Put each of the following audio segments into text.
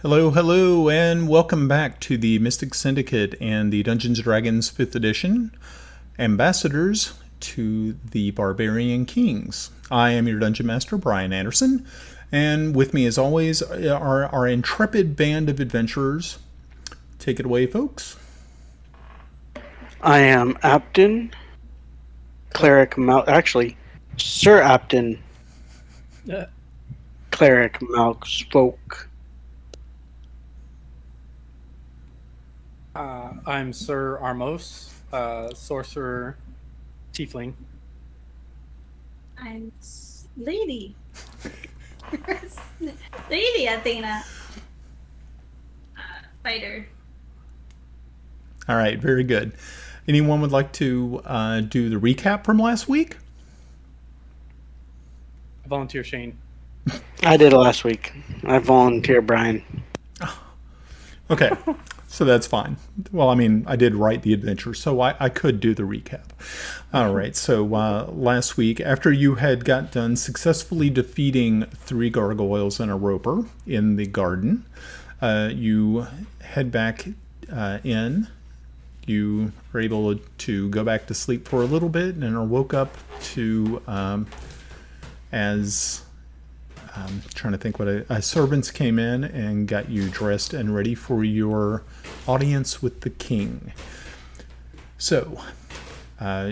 Hello, hello, and welcome back to the Mystic Syndicate and the Dungeons & Dragons 5th Edition Ambassadors to the Barbarian Kings. I am your Dungeon Master, Brian Anderson, and with me as always are our intrepid band of adventurers. Take it away, folks. I am Apton, Cleric Sir Apton, Cleric Malksfolk. I'm Sir Armos, Sorcerer Tiefling. I'm Lady. Lady Athena. Fighter. All right, very good. Anyone would like to do the recap from last week? Volunteer Shane. I did it last week. I volunteer Brian. Okay, so that's fine. Well, I mean, I did write the adventure, so I could do the recap. All right, so last week, after you had got done successfully defeating 3 gargoyles and a roper in the garden, you head back in. You were able to go back to sleep for a little bit and woke up to as I'm trying to think what servants came in and got you dressed and ready for your audience with the king. So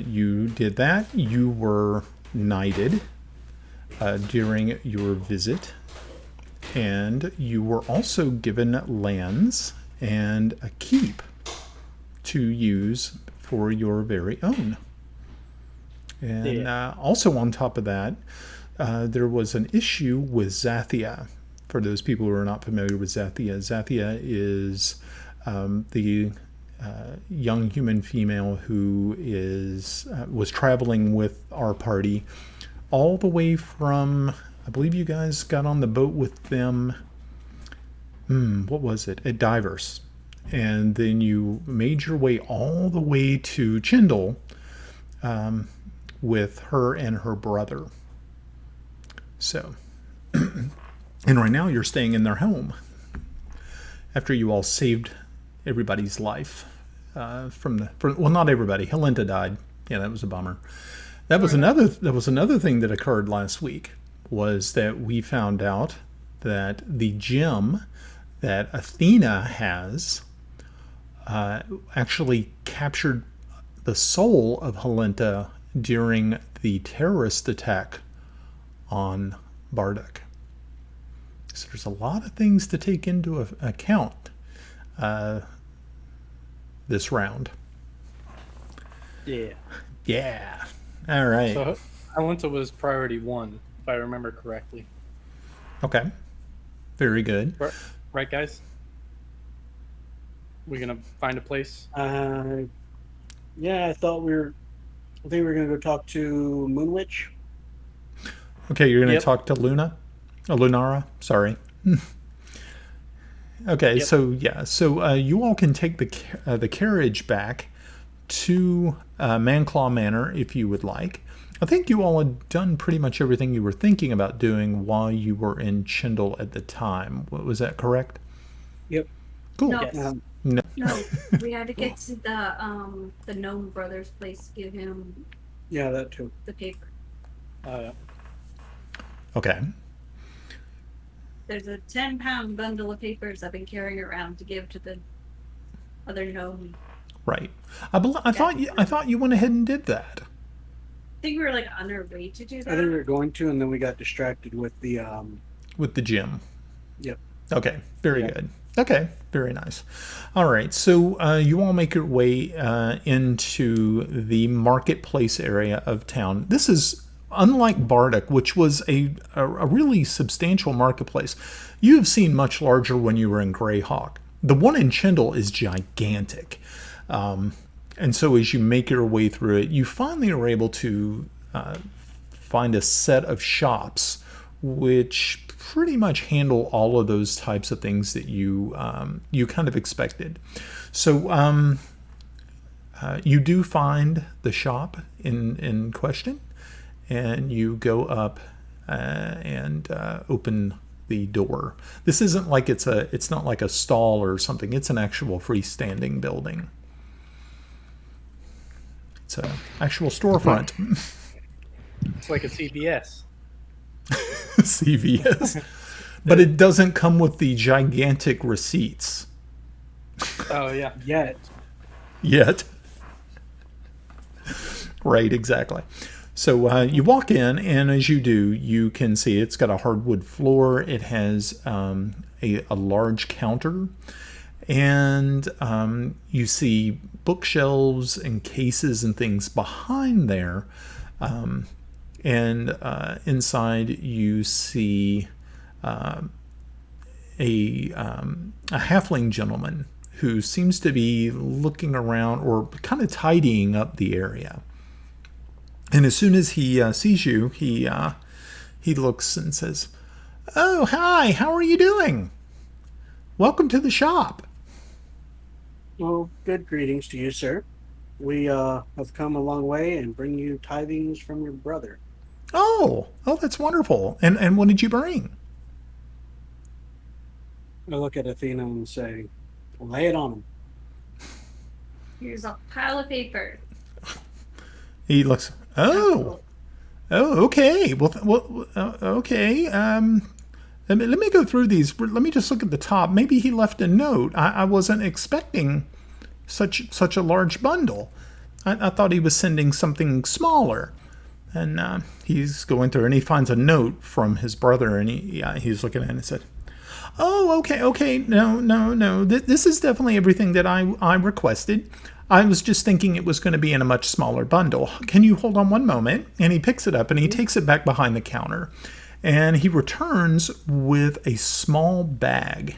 you did that. You were knighted during your visit, and you were also given lands and a keep to use for your very own. And also on top of that, there was an issue with Zathia. For those people who are not familiar with Zathia, Zathia is the young human female who was traveling with our party all the way from, I believe you guys got on the boat with them, what was it? At Divers. And then you made your way all the way to Chindle with her and her brother. So, and right now you're staying in their home after you all saved everybody's life well, not everybody. Helenta died. Yeah, that was a bummer. That was another thing that occurred last week, was that we found out that the gem that Athena has actually captured the soul of Helenta during the terrorist attack on Bardock. So there's a lot of things to take into account this round. Yeah. All right. So Helenta was priority 1, if I remember correctly. Okay. Very good. Right, guys? We're gonna find a place. Yeah, I think we were gonna go talk to Moonwitch. Okay, you're going to talk to Lunara. Sorry. Okay, Yep. so you all can take the carriage back to Manclaw Manor if you would like. I think you all had done pretty much everything you were thinking about doing while you were in Chindle at the time. Was that correct? Yep. Cool. No. Yes. No, we had to get to the Gnome Brothers place to give him Yeah, that too. the paper. Okay. There's a 10-pound bundle of papers I've been carrying around to give to the other gnome. Right. I thought you went ahead and did that. I think we were like on our way to do that. I think we were going to, and then we got distracted with the With the gym. Yep. Okay, very good. Okay, very nice. All right, so you all make your way into the marketplace area of town. This is unlike Bardock, which was a really substantial marketplace. You have seen much larger when you were in Greyhawk. The one in Chindle is gigantic. And so as you make your way through it, you finally are able to find a set of shops which pretty much handle all of those types of things that you kind of expected. So you do find the shop in question, and you go up and open the door. This isn't like it's not like a stall or something. It's an actual freestanding building. It's an actual storefront. It's like a CVS. CVS. But it doesn't come with the gigantic receipts Oh yeah. yet. Right, exactly. So you walk in, and as you do, you can see it's got a hardwood floor. It has a large counter, and you see bookshelves and cases and things behind there. And inside you see a halfling gentleman who seems to be looking around or kind of tidying up the area. And as soon as he sees you, he looks and says, "Oh, hi! How are you doing? Welcome to the shop." Well, good greetings to you, sir. We have come a long way and bring you tidings from your brother. Oh, that's wonderful. And what did you bring? I look at Athena and say, lay it on him. Here's a pile of paper. He looks. Oh, okay. Well, okay. Let me go through these. Let me just look at the top. Maybe he left a note. I wasn't expecting such a large bundle. I thought he was sending something smaller. And he's going through, and he finds a note from his brother, and he's looking at it and said, "Oh, okay. No. This is definitely everything that I requested. I was just thinking it was going to be in a much smaller bundle. Can you hold on one moment?" And he picks it up, and he takes it back behind the counter. And he returns with a small bag.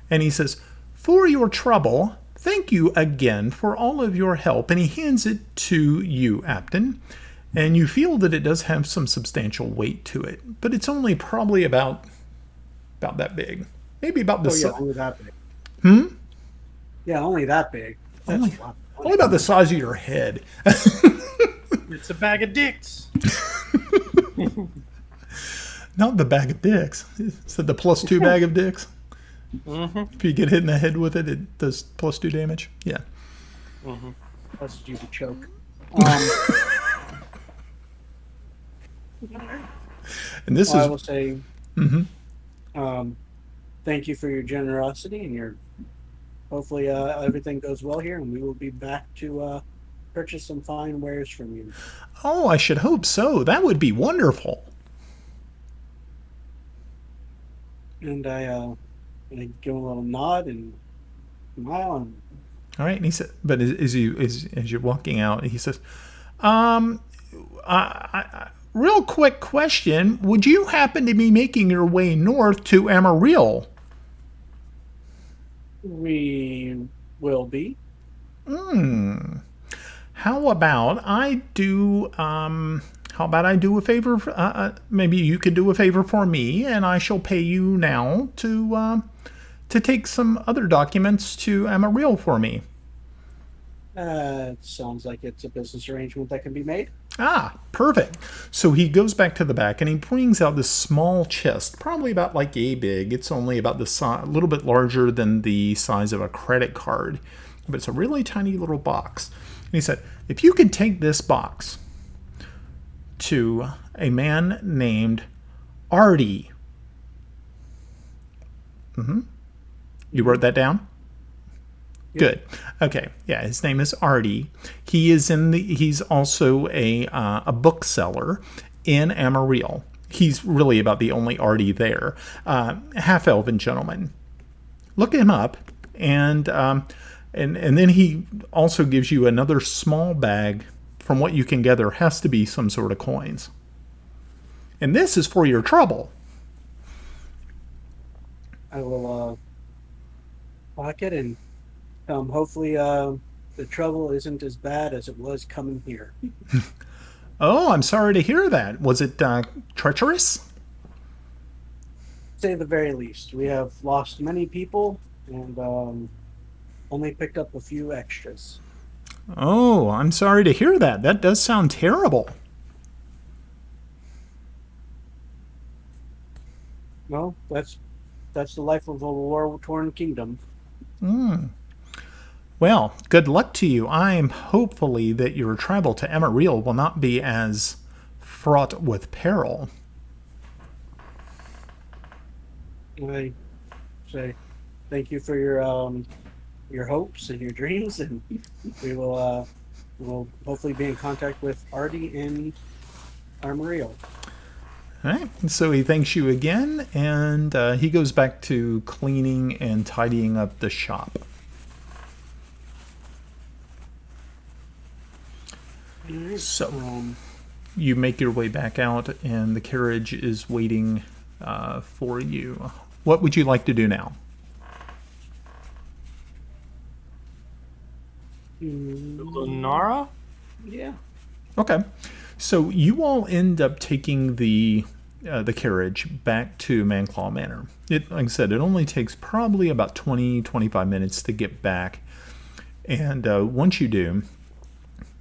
And he says, "For your trouble, thank you again for all of your help." And he hands it to you, Apton. And you feel that it does have some substantial weight to it. But it's only probably about that big. Maybe about the size. Only that big. Yeah, only that big. That's Only, a lot. only about the size of your head. It's a bag of dicks. Not the bag of dicks. It's the +2 bag of dicks. Mm-hmm. If you get hit in the head with it, it does +2 damage. Yeah. Mm-hmm. That's you to choke. And this I is. will say, thank you for your generosity and your. Hopefully, everything goes well here, and we will be back to purchase some fine wares from you. Oh, I should hope so. That would be wonderful. And I give him a little nod and smile. And All right. And he said, but as you're walking out, he says, real quick question. Would you happen to be making your way north to Amarillo? we will be. How about I do a favor? Maybe you could do a favor for me, and I shall pay you now to take some other documents to Amarillo for me. It sounds like it's a business arrangement that can be made. Ah, perfect. So he goes back to the back and he brings out this small chest, probably about like a big. It's only about the size, a little bit larger than the size of a credit card, but it's a really tiny little box. And he said, if you can take this box to a man named Artie. You wrote that down? Good. Okay. Yeah, his name is Artie. He's also a bookseller in Amarillo. He's really about the only Artie there. Half-elven gentleman. Look him up, and then he also gives you another small bag. From what you can gather, has to be some sort of coins. And this is for your trouble. I will pocket and hopefully the trouble isn't as bad as it was coming here. Oh, I'm sorry to hear that. Was it treacherous? Say the very least. We have lost many people and only picked up a few extras. Oh, I'm sorry to hear that. That does sound terrible. Well, that's the life of a war-torn kingdom. Well, good luck to you. I'm hopefully that your travel to Emeril will not be as fraught with peril. I say thank you for your hopes and your dreams, and we'll hopefully be in contact with Artie in Armorio. All right. So he thanks you again, and he goes back to cleaning and tidying up the shop. So you make your way back out, and the carriage is waiting for you. What would you like to do now? Lunara? Yeah. Okay. So you all end up taking the carriage back to Manclaw Manor. It, like I said, it only takes probably about 20-25 minutes to get back. And once you do,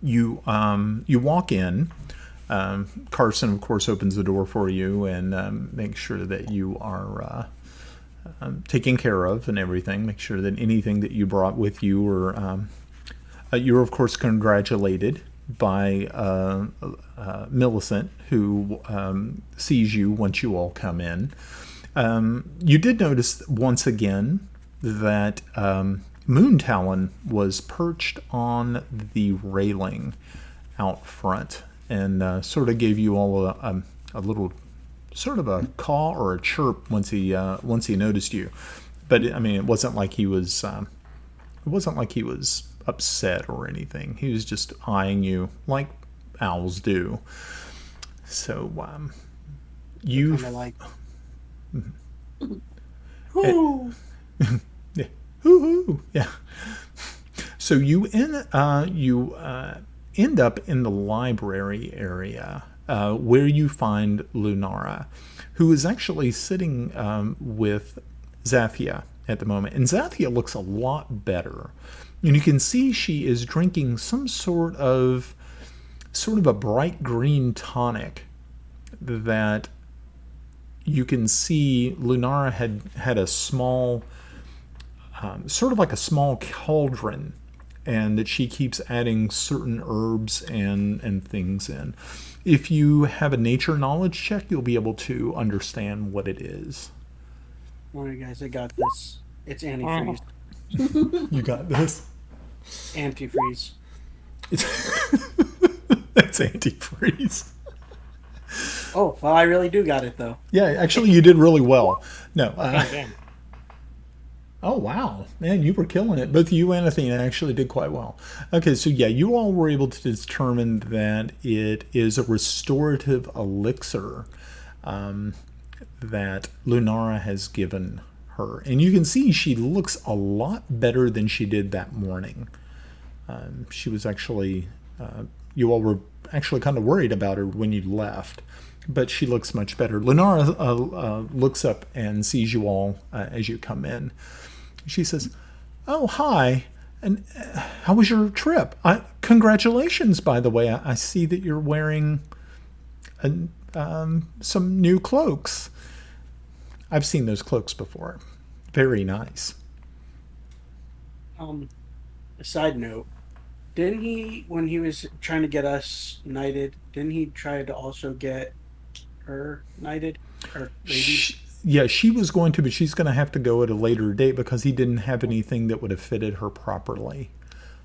you walk in. Carson, of course, opens the door for you and makes sure that you are taken care of and everything. Make sure that anything that you brought with you, or you're, of course, congratulated by Millicent, who sees you once you all come in. You did notice once again that Moontalon was perched on the railing out front and sort of gave you all a little sort of a caw or a chirp once he noticed you. But I mean, it wasn't like he was upset or anything. He was just eyeing you like owls do. So you Kind of like. yeah. Hoo-hoo. Yeah. So you end up in the library area where you find Lunara, who is actually sitting with Zathia at the moment. And Zathia looks a lot better. And you can see she is drinking some sort of a bright green tonic that you can see Lunara had a small, sort of like a small cauldron, and that she keeps adding certain herbs and things in. If you have a nature knowledge check, you'll be able to understand what it is. All right, guys, I got this. It's antifreeze. You got this? Antifreeze. That's antifreeze. Oh, well, I really do got it, though. Yeah, actually, you did really well. No. Damn. Oh, wow. Man, you were killing it. Both you and Athena actually did quite well. Okay, so yeah, you all were able to determine that it is a restorative elixir that Lunara has given her. And you can see she looks a lot better than she did that morning. She was actually, you all were actually kind of worried about her when you left, but she looks much better. Lunara looks up and sees you all as you come in. She says, "Oh, hi, and how was your trip? Congratulations, by the way. I see that you're wearing some new cloaks. I've seen those cloaks before. Very nice." A side note, didn't he, when he was trying to get us knighted, didn't he try to also get her knighted? Or maybe? Yeah, she was going to, but she's going to have to go at a later date because he didn't have anything that would have fitted her properly,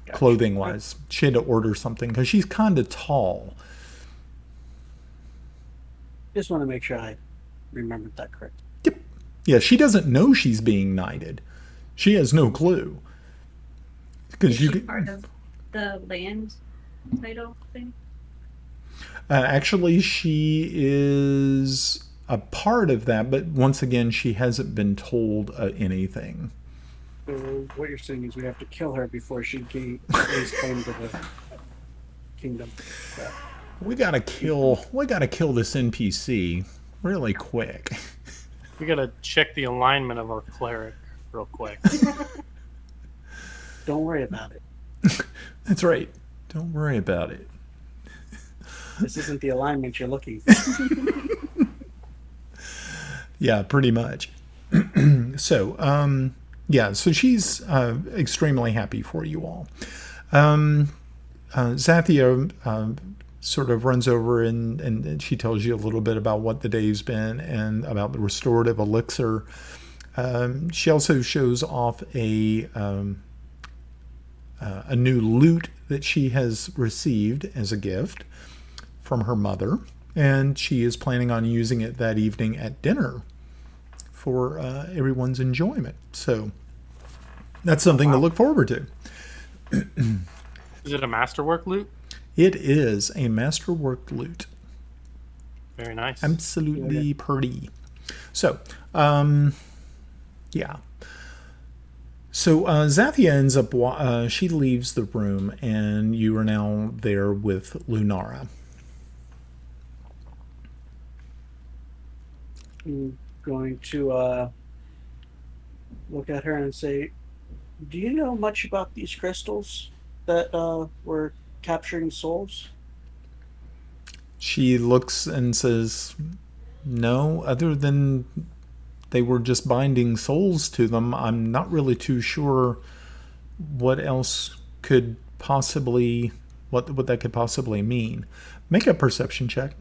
Gotcha. clothing-wise. She had to order something because she's kind of tall. Just want to make sure I remembered that correct. Yep. Yeah, she doesn't know she's being knighted. She has no clue. Is Because she part of the land title thing? Actually, she is a part of that, but once again, she hasn't been told anything. So what you're saying is we have to kill her before she lays claim to the kingdom. We gotta kill this NPC really quick. We gotta check the alignment of our cleric real quick. Don't worry about it. That's right. Don't worry about it. This isn't the alignment you're looking for. Yeah, pretty much. So, yeah, so she's extremely happy for you all. Zathia sort of runs over and she tells you a little bit about what the day's been and about the restorative elixir. She also shows off a new lute that she has received as a gift from her mother, and she is planning on using it that evening at dinner for everyone's enjoyment. So that's something to look forward to. Is it a masterwork loot? It is a masterwork lute. Very nice. Absolutely pretty. So, yeah. So Zathia ends up, she leaves the room, and you are now there with Lunara. I'm going to look at her and say, do you know much about these crystals that were capturing souls? She looks and says, no, other than they were just binding souls to them, I'm not really too sure what else could possibly, what that could possibly mean. Make a perception check.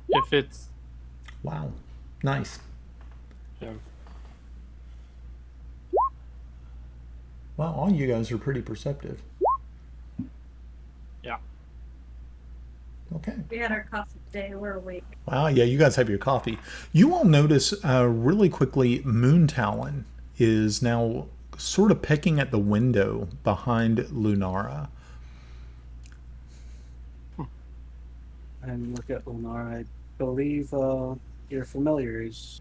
If it's Wow. Nice. yeah, Well, all you guys are pretty perceptive. yeah. Okay. We had our coffee today. We're awake. Wow, yeah, you guys have your coffee. You all notice really quickly Moon Talon is now sort of pecking at the window behind Lunara. And look at Lunar. I believe your familiar is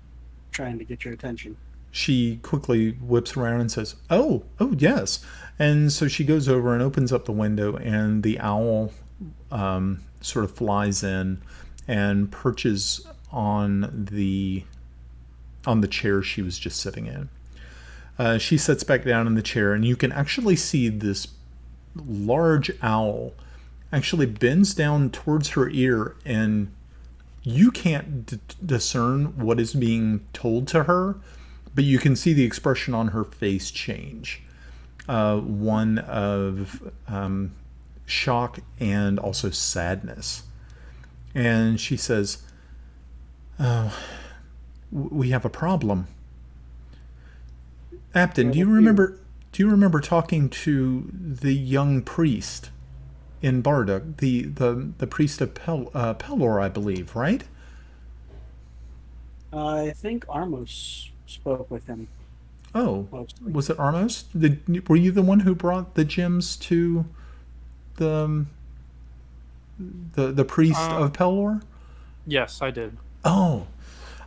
trying to get your attention. She quickly whips around and says, oh, yes. And so she goes over and opens up the window, and the owl sort of flies in and perches on the chair she was just sitting in. She sits back down in the chair, and you can actually see this large owl actually bends down towards her ear, and you can't discern what is being told to her, but you can see the expression on her face change. One of shock and also sadness. And she says, we have a problem. Apton, do you remember talking to the young priest in Bardock, the priest of Pelor, I believe, right? I think Armos spoke with him. Oh, Mostly. was it Armos? Were you the one who brought the gems to the priest of Pelor? Yes, I did. Oh,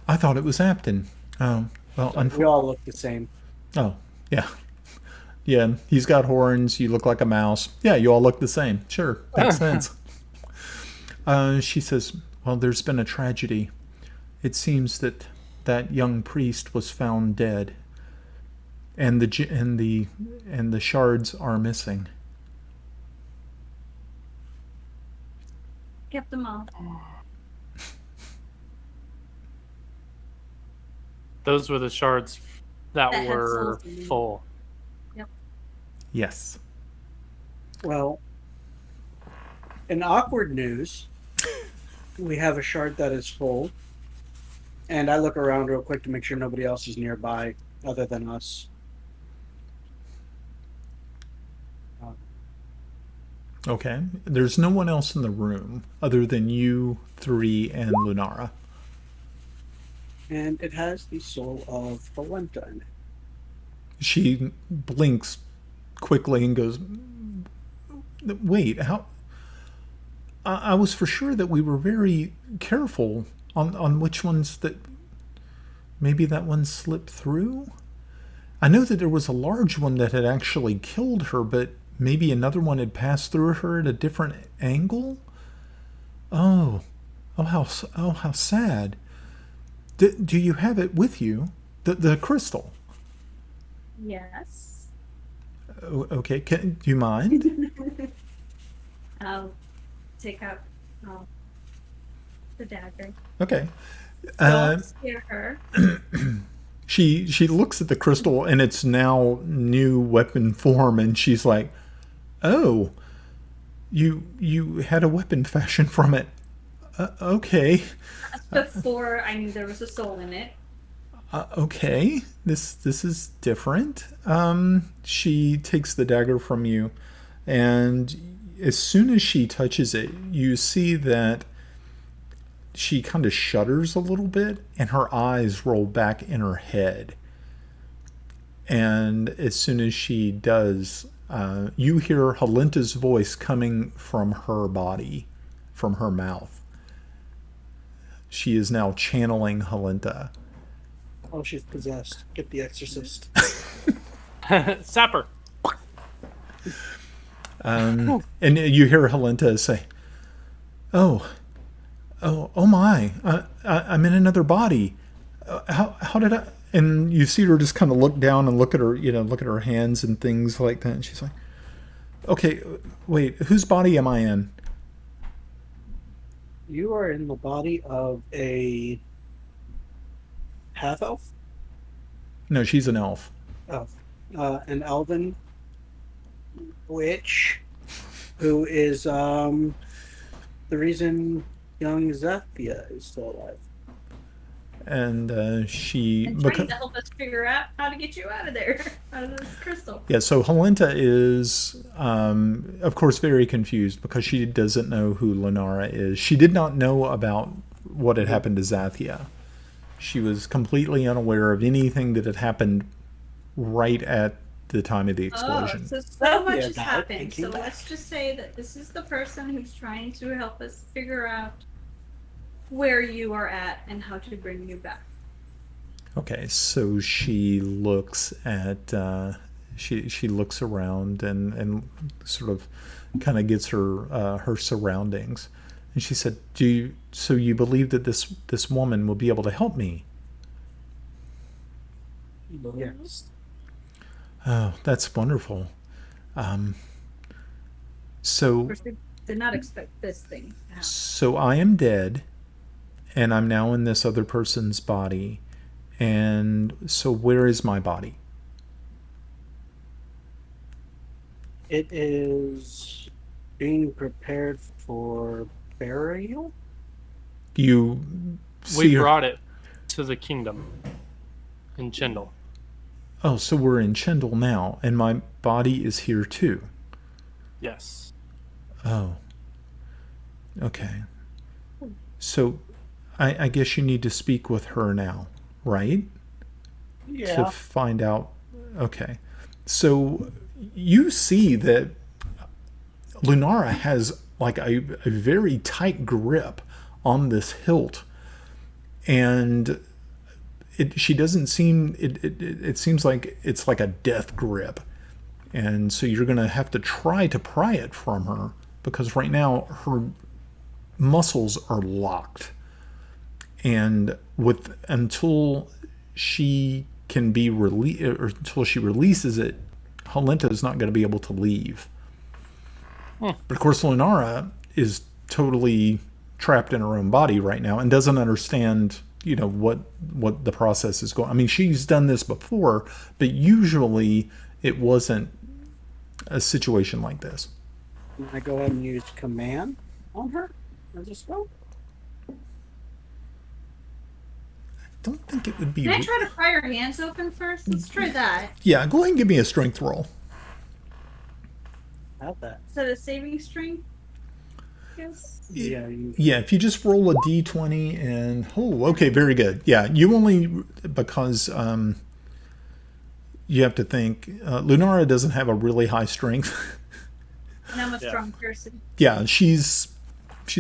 I thought it was Apton. Oh, well, We all look the same. oh, yeah. Yeah, he's got horns. You look like a mouse. Yeah, you all look the same. Sure, makes sense. She says, well, there's been a tragedy. It seems that young priest was found dead, and the shards are missing. Kept them all. Those were the shards that That had were souls in them. full. Yes. Well, in awkward news, we have a shard that is full. And I look around real quick to make sure nobody else is nearby other than us. Okay. There's no one else in the room other than you three and Lunara. And it has the soul of Helenta in it. She blinks quickly and goes, wait, how? I was for sure that we were very careful on which ones that maybe that one slipped through. I know that there was a large one that had actually killed her, but maybe another one had passed through her at a different angle. Oh, how sad. Do you have it with you? The crystal? Yes. Okay, do you mind? I'll take out the dagger. Okay. Don't scare her. She looks at the crystal in its now new weapon form, and she's like, "Oh, you had a weapon fashioned from it. Okay, Before I knew there was a soul in it. okay. This is different." She takes the dagger from you, and as soon as she touches it, you see that she kind of shudders a little bit, and her eyes roll back in her head. And as soon as she does, you hear Helenta's voice coming from her body, from her mouth. She is now channeling Helenta. Oh, she's possessed. Get the exorcist. Sapper. And you hear Helenta say, oh my, I'm in another body. How did I? And you see her just kind of look down and look at her, look at her hands and things like that. And she's like, okay, wait, whose body am I in? You are in the body of a half elf. No, she's an elf. Oh, an elven witch who is the reason young Zethia is still alive. And she And trying to help us figure out how to get you out of there, out of this crystal. Yeah, so Helenta is, of course, very confused because she doesn't know who Lunara is. She did not know about what had happened to Zathia. She was completely unaware of anything that had happened right at the time of the explosion. Oh, so much Yeah, has that happened. thinking So back. let's just say that this is the person who's trying to help us figure out where you are at and how to bring you back. Okay, so she looks at she looks around and sort of kind of gets her her surroundings, and she said, so you believe that this woman will be able to help me?" Yes. Oh, that's wonderful. So Of course, we did not expect this thing to happen. so I am dead, and I'm now in this other person's body, and so where is my body? It is being prepared for burial. You We see her. brought it to the kingdom in Chindle. Oh, so we're in Chendal now, and my body is here too. Yes. Oh. Okay. So I guess you need to speak with her now, right? To find out. Okay. So you see that Lunara has like a very tight grip on this hilt, and she doesn't seem it seems like it's like a death grip, and so you're gonna have to try to pry it from her because right now her muscles are locked, and until she can be released or until she releases it, Helenta is not going to be able to leave. But of course, Lunara is totally trapped in her own body right now and doesn't understand, what the process is going. I mean, she's done this before, but usually it wasn't a situation like this. Can I go ahead and use command on her as a spell? Don't think it would be. Can I try to pry her hands open first? Let's try that. Yeah, go ahead and give me a strength roll. Have that. Is that a saving string? Yes. Yeah. Yeah, if you just roll a d20 and okay, very good. Yeah, you only because you have to think Lunara doesn't have a really high strength. And I'm a strong person. Yeah, she's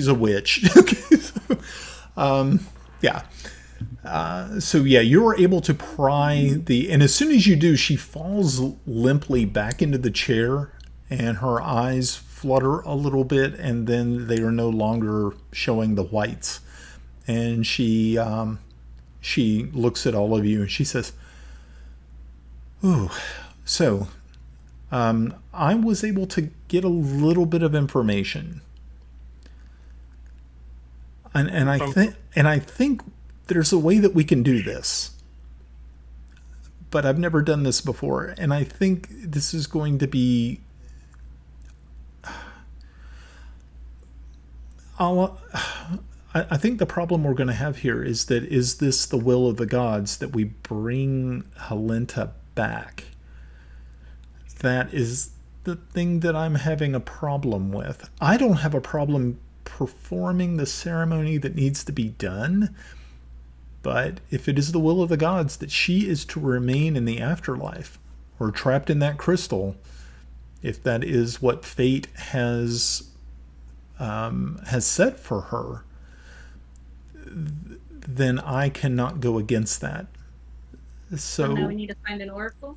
a witch. Okay, so, yeah. So yeah, you're able to pry and as soon as you do, she falls limply back into the chair, and her eyes flutter a little bit, and then they are no longer showing the whites. And she looks at all of you and she says, "Ooh, so I was able to get a little bit of information. And I think there's a way that we can do this. But I've never done this before, and I think this is going to be I think the problem we're going to have here is that is this the will of the gods that we bring Helenta back? That is the thing that I'm having a problem with. I don't have a problem performing the ceremony that needs to be done, but if it is the will of the gods that she is to remain in the afterlife or trapped in that crystal, if that is what fate has set for her, then I cannot go against that. So now we need to find an oracle.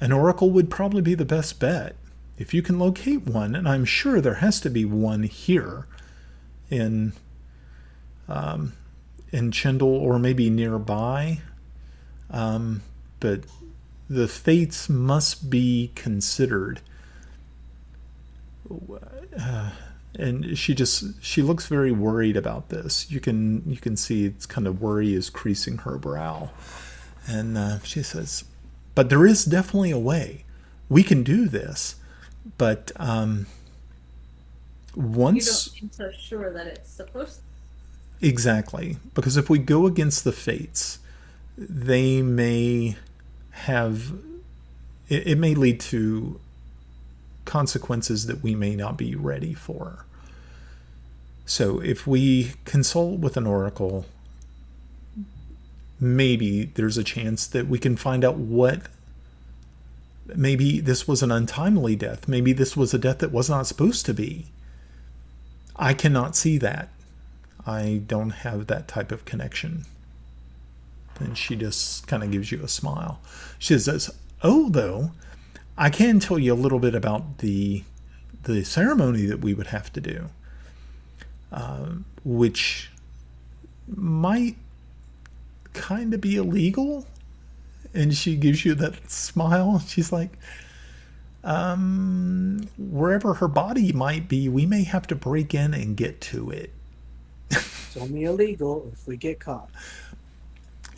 An oracle would probably be the best bet. If you can locate one, and I'm sure there has to be one here in Chindle or maybe nearby, but the fates must be considered. And she looks very worried about this. You can see it's kind of worry is creasing her brow, and she says, "But there is definitely a way. We can do this, but once." You don't seem so sure that it's supposed to. Exactly, because if we go against the fates, they may have. It may lead to consequences that we may not be ready for. So if we consult with an oracle, maybe there's a chance that we can find out what. Maybe this was an untimely death. Maybe this was a death that was not supposed to be. I cannot see that. I don't have that type of connection. And she just kind of gives you a smile. She says, "Oh, though, I can tell you a little bit about the ceremony that we would have to do, which might kind of be illegal." And she gives you that smile. She's like, wherever her body might be, we may have to break in and get to it. It's only illegal if we get caught.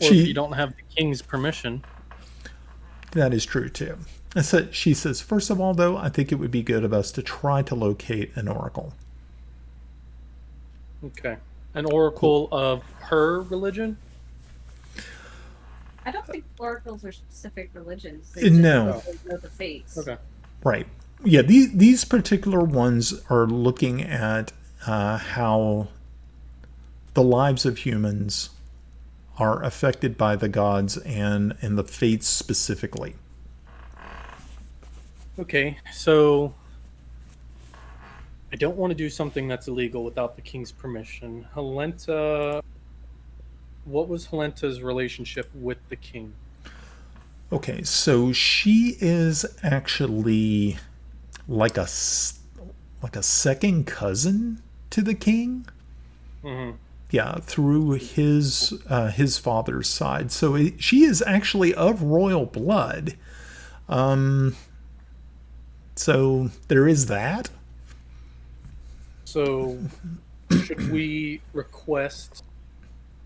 Or if you don't have the king's permission. That is true too. So she says, first of all, though, I think it would be good of us to try to locate an oracle. Okay. An oracle of her religion? I don't think oracles are specific religions. No. Know the fates. Okay. Right. Yeah, these particular ones are looking at how the lives of humans are affected by the gods and the fates specifically. Okay, so I don't want to do something that's illegal without the king's permission. Helenta, what was Helenta's relationship with the king? Okay, so she is actually like a second cousin to the king. Mm-hmm. Yeah, through his father's side. So she is actually of royal blood. So there is that. So should we request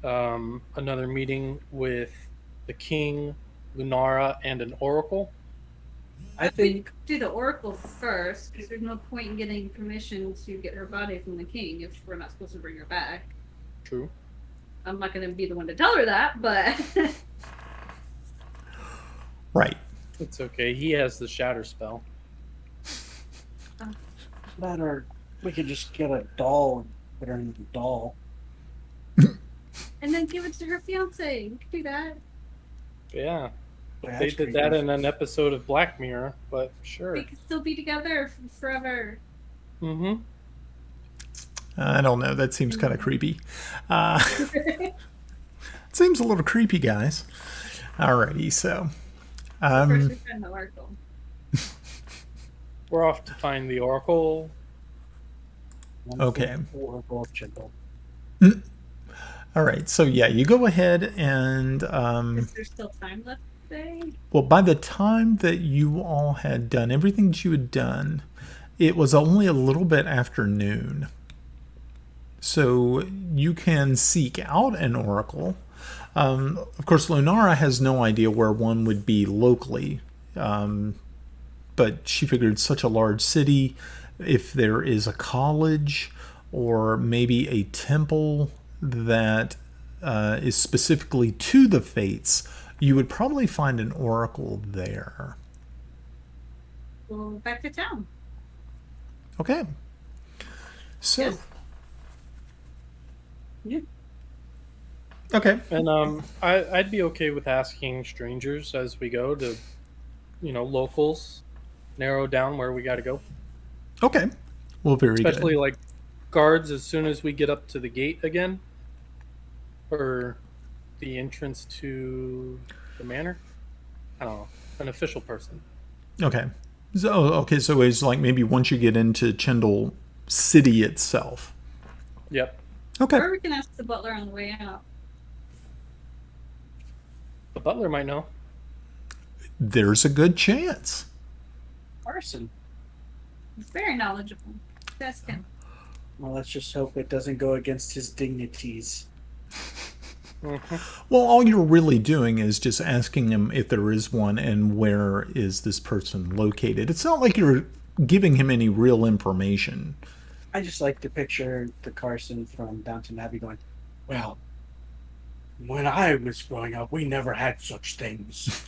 another meeting with the king, Lunara, and an oracle? I think do the oracle first, because there's no point in getting permission to get her body from the king if we're not supposed to bring her back. True. I'm not going to be the one to tell her that, but Right. It's okay. He has the shatter spell. that, or we could just get a doll and put her in the doll. and then give it to her fiance. We could do that. Yeah. Boy, They that's did creepy. that in an episode of Black Mirror, but sure. We could still be together forever. Mm-hmm. I don't know. That seems kind of creepy. It seems a little creepy, guys. Alrighty, so. First we find the oracle. We're off to find the oracle. Okay. Oracle of Chindle. All right. So yeah, you go ahead and Is there still time left? say? Well, by the time that you all had done everything that you had done, it was only a little bit after noon. So you can seek out an oracle. Of course, Lunara has no idea where one would be locally, but she figured such a large city, if there is a college or maybe a temple that is specifically to the fates, you would probably find an oracle there. Well, back to town. Okay. So, Yes. Yeah. okay. And I'd be okay with asking strangers as we go to, locals, narrow down where we got to go. Okay. Well, very Especially good. like guards as soon as we get up to the gate again, or the entrance to the manor. I don't know, an official person. Okay. So it's like maybe once you get into Chendal City itself. Yep. Okay. Or we can ask the butler on the way out. The butler might know. There's a good chance. Arson. He's very knowledgeable. Ask him. Well, let's just hope it doesn't go against his dignities. Mm-hmm. Well, all you're really doing is just asking him if there is one and where is this person located. It's not like you're giving him any real information. I just like to picture the Carson from Downton Abbey going, well, when I was growing up, we never had such things.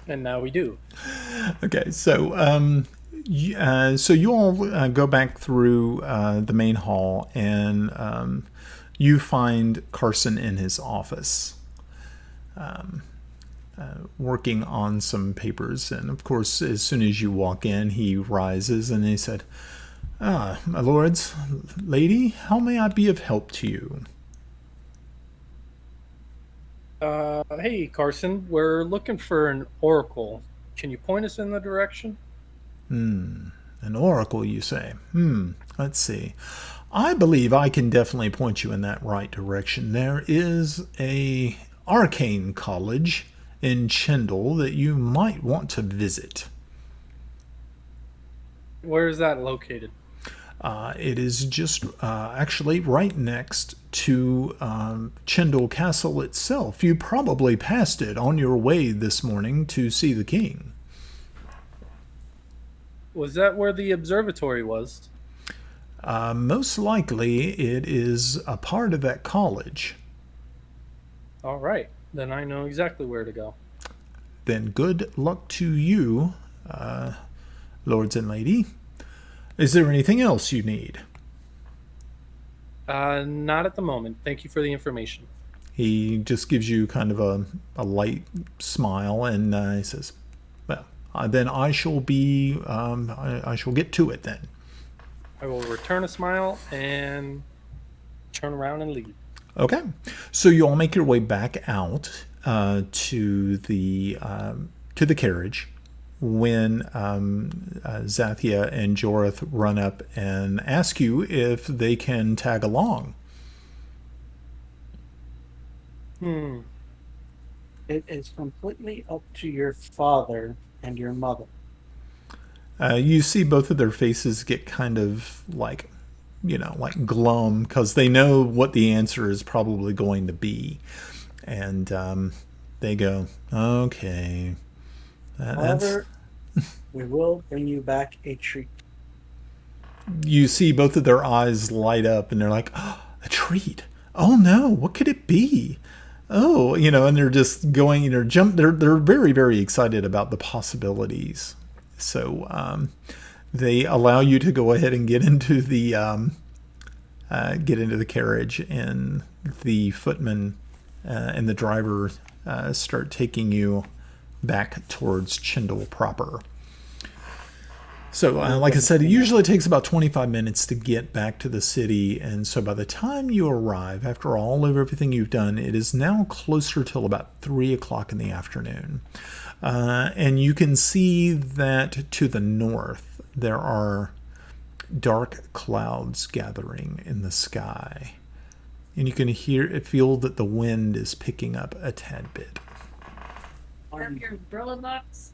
And now we do. Okay, so so you all go back through the main hall, and you find Carson in his office, working on some papers. And of course, as soon as you walk in, he rises and he said, "Ah, my lords, lady, how may I be of help to you?" Hey, Carson, we're looking for an oracle. Can you point us in the direction? An oracle, you say? Let's see. I believe I can definitely point you in that right direction. There is a arcane college in Chendal that you might want to visit. Where is that located? It is just actually right next to Chendal Castle itself. You probably passed it on your way this morning to see the king. Was that where the observatory was? Most likely it is a part of that college. All right. Then I know exactly where to go. Then good luck to you, lords and lady. Is there anything else you need? Not at the moment. Thank you for the information. He just gives you kind of a light smile, and he says, well, then I shall be, I shall get to it then. I will return a smile and turn around and leave. Okay. So you all make your way back out to the carriage when Zathia and Jorith run up and ask you if they can tag along. It is completely up to your father and your mother. You see both of their faces get kind of like, like glum because they know what the answer is probably going to be. And they go, okay. However, we will bring you back a treat. You see both of their eyes light up and they're like, oh, a treat. Oh no, what could it be? Oh, and they're just going, they're very, very excited about the possibilities. So they allow you to go ahead and get into the carriage, and the footman and the driver start taking you back towards Chendal proper. So, like I said, it usually takes about 25 minutes to get back to the city, and so by the time you arrive, after all of everything you've done, it is now closer till about 3 o'clock in the afternoon. And you can see that to the north, there are dark clouds gathering in the sky. And you can feel that the wind is picking up a tad bit. Have your umbrella box.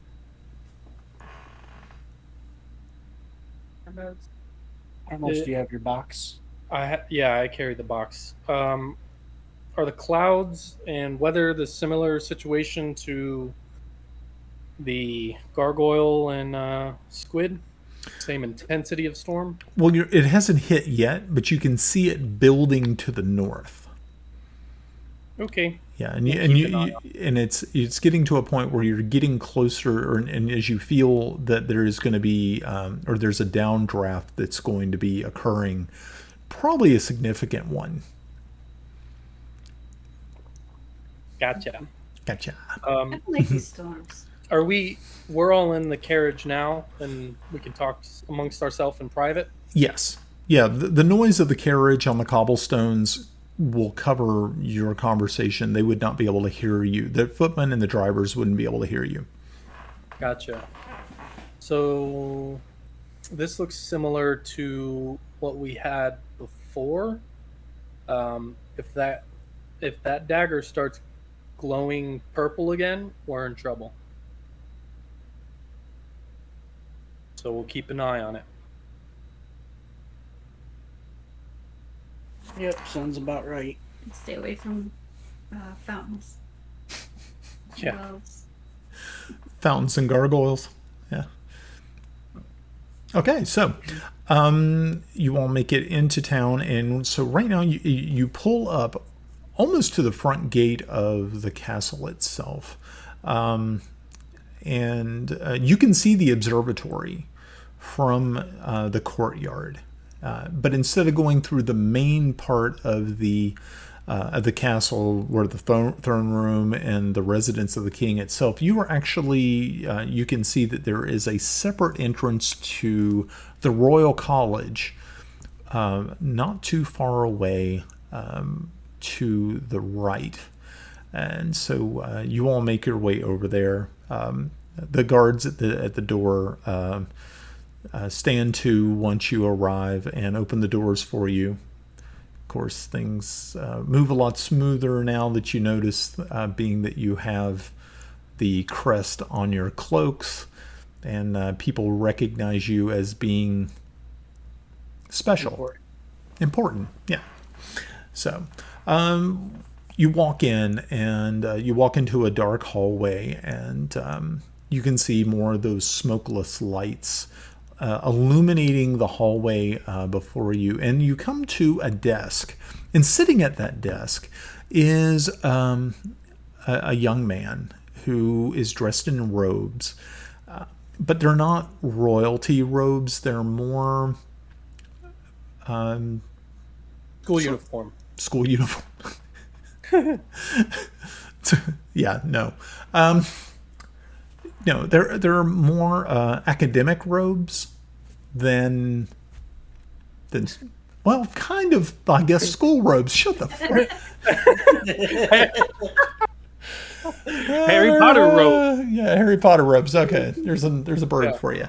Almost, do you have your box? I carry the box. Are the clouds and weather the similar situation to the gargoyle and squid? Same intensity of storm? Well, it hasn't hit yet, but you can see it building to the north. Okay. Yeah, and We'll you, and keep you, an eye you and it's getting to a point where you're getting closer, and as you feel that there is going to be, or there's a downdraft that's going to be occurring, probably a significant one. Gotcha. Gotcha. I don't like these storms. We're all in the carriage now, and we can talk amongst ourselves in private? Yes. Yeah, the noise of the carriage on the cobblestones will cover your conversation. They would not be able to hear you. The footmen and the drivers wouldn't be able to hear you. Gotcha. So this looks similar to what we had before. If that dagger starts glowing purple again, we're in trouble. So we'll keep an eye on it. Yep, sounds about right. And stay away from fountains. Yeah. Wells. Fountains and gargoyles. Yeah. Okay, so you all make it into town, and so right now you pull up almost to the front gate of the castle itself, and you can see the observatory from the courtyard. But instead of going through the main part of the castle, where the throne room and the residence of the king itself, you are actually you can see that there is a separate entrance to the royal college, not too far away to the right, and so you all make your way over there. The guards at the door stand to once you arrive and open the doors for you. Of course, things move a lot smoother now that you notice, being that you have the crest on your cloaks, and people recognize you as being special. Important, yeah. So you walk in, and you walk into a dark hallway, and you can see more of those smokeless lights illuminating the hallway before you, and you come to a desk, and sitting at that desk is a young man who is dressed in robes, but they're not royalty robes. They're more School uniform. School uniform. Yeah, no. No, they're more academic robes than well, kind of, I guess, school robes. Shut the fuck. Harry Potter robe. Yeah, Harry Potter robes. Okay, there's a bird for you.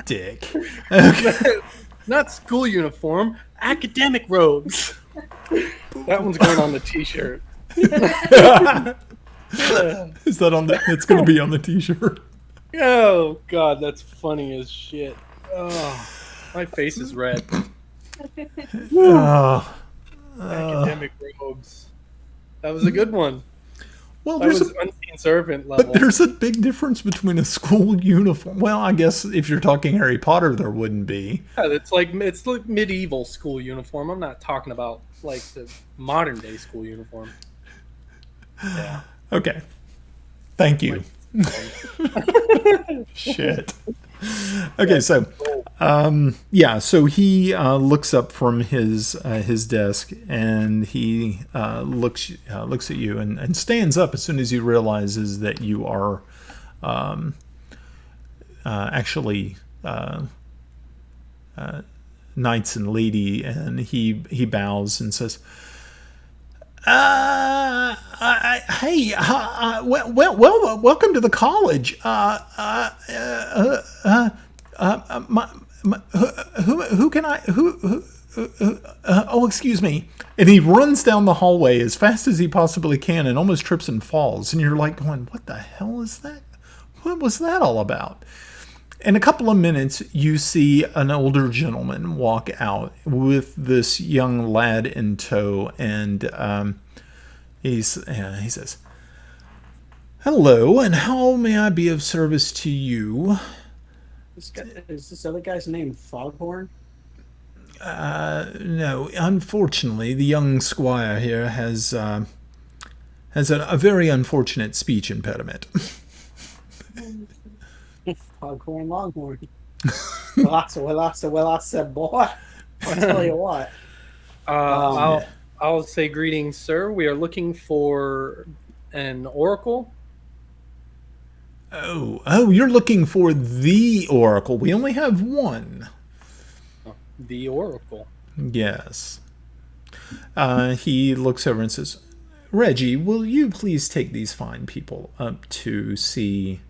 Dick. Okay. Not school uniform, academic robes. That one's going on the t-shirt. Is that on the? It's going to be on the t-shirt. Oh god, that's funny as shit. Oh, my face is red. Academic robes. That was a good one. Well, That was unseen servant level. but there's a big difference between a school uniform. Well, I guess if you're talking Harry Potter, there wouldn't be. Yeah, it's like medieval school uniform. I'm not talking about like the modern day school uniform. Yeah. Okay. Thank you. Shit. Okay, so yeah, so he looks up from his desk, and he looks at you and stands up as soon as he realizes that you are actually knights and lady, and he bows and says, hey, well, welcome to the college. Who can I oh, excuse me. And he runs down the hallway as fast as he possibly can and almost trips and falls. And you're like going, what the hell is that? What was that all about? In a couple of minutes, you see an older gentleman walk out with this young lad in tow. And he says, hello, and how may I be of service to you? Is this other guy's name Foghorn? No, unfortunately, the young squire here has a very unfortunate speech impediment. Foghorn Longhorn. Well, I said, boy. I'll tell you what. I'll say greetings, sir. We are looking for an oracle. Oh, you're looking for the oracle. We only have one. The oracle. Yes. He looks over and says, Reggie, will you please take these fine people up to see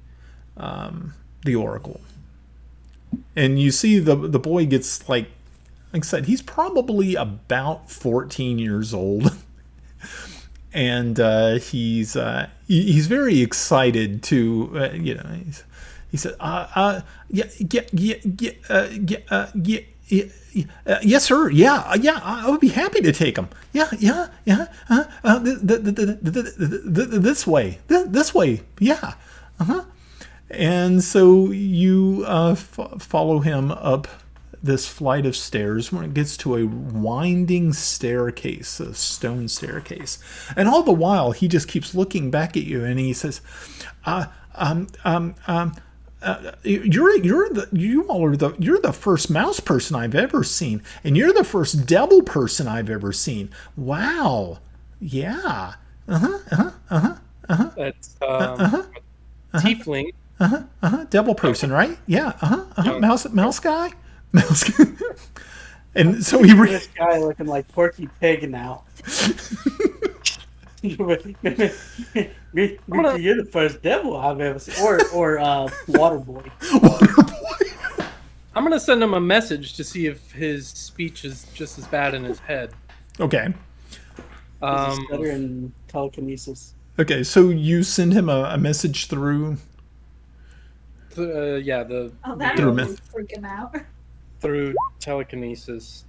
the oracle? And you see the boy gets like I said, he's probably about 14 years old. And he's very excited to, he said, yes, sir. Yeah. I would be happy to take him. Yeah. This way. Yeah. And so you follow him up this flight of stairs when it gets to a winding staircase, a stone staircase. And all the while, he just keeps looking back at you, and he says, you're the first mouse person I've ever seen, and you're the first devil person I've ever seen. Wow. Yeah. That's tiefling. Devil person, right? Yeah. Mouse guy. And so This guy looking like Porky Pig now. You're the first devil I've ever seen, or Waterboy. I'm gonna send him a message to see if his speech is just as bad in his head. Okay. Stutter and telekinesis. Okay, so you send him a message through. That Through really freak him out. through telekinesis.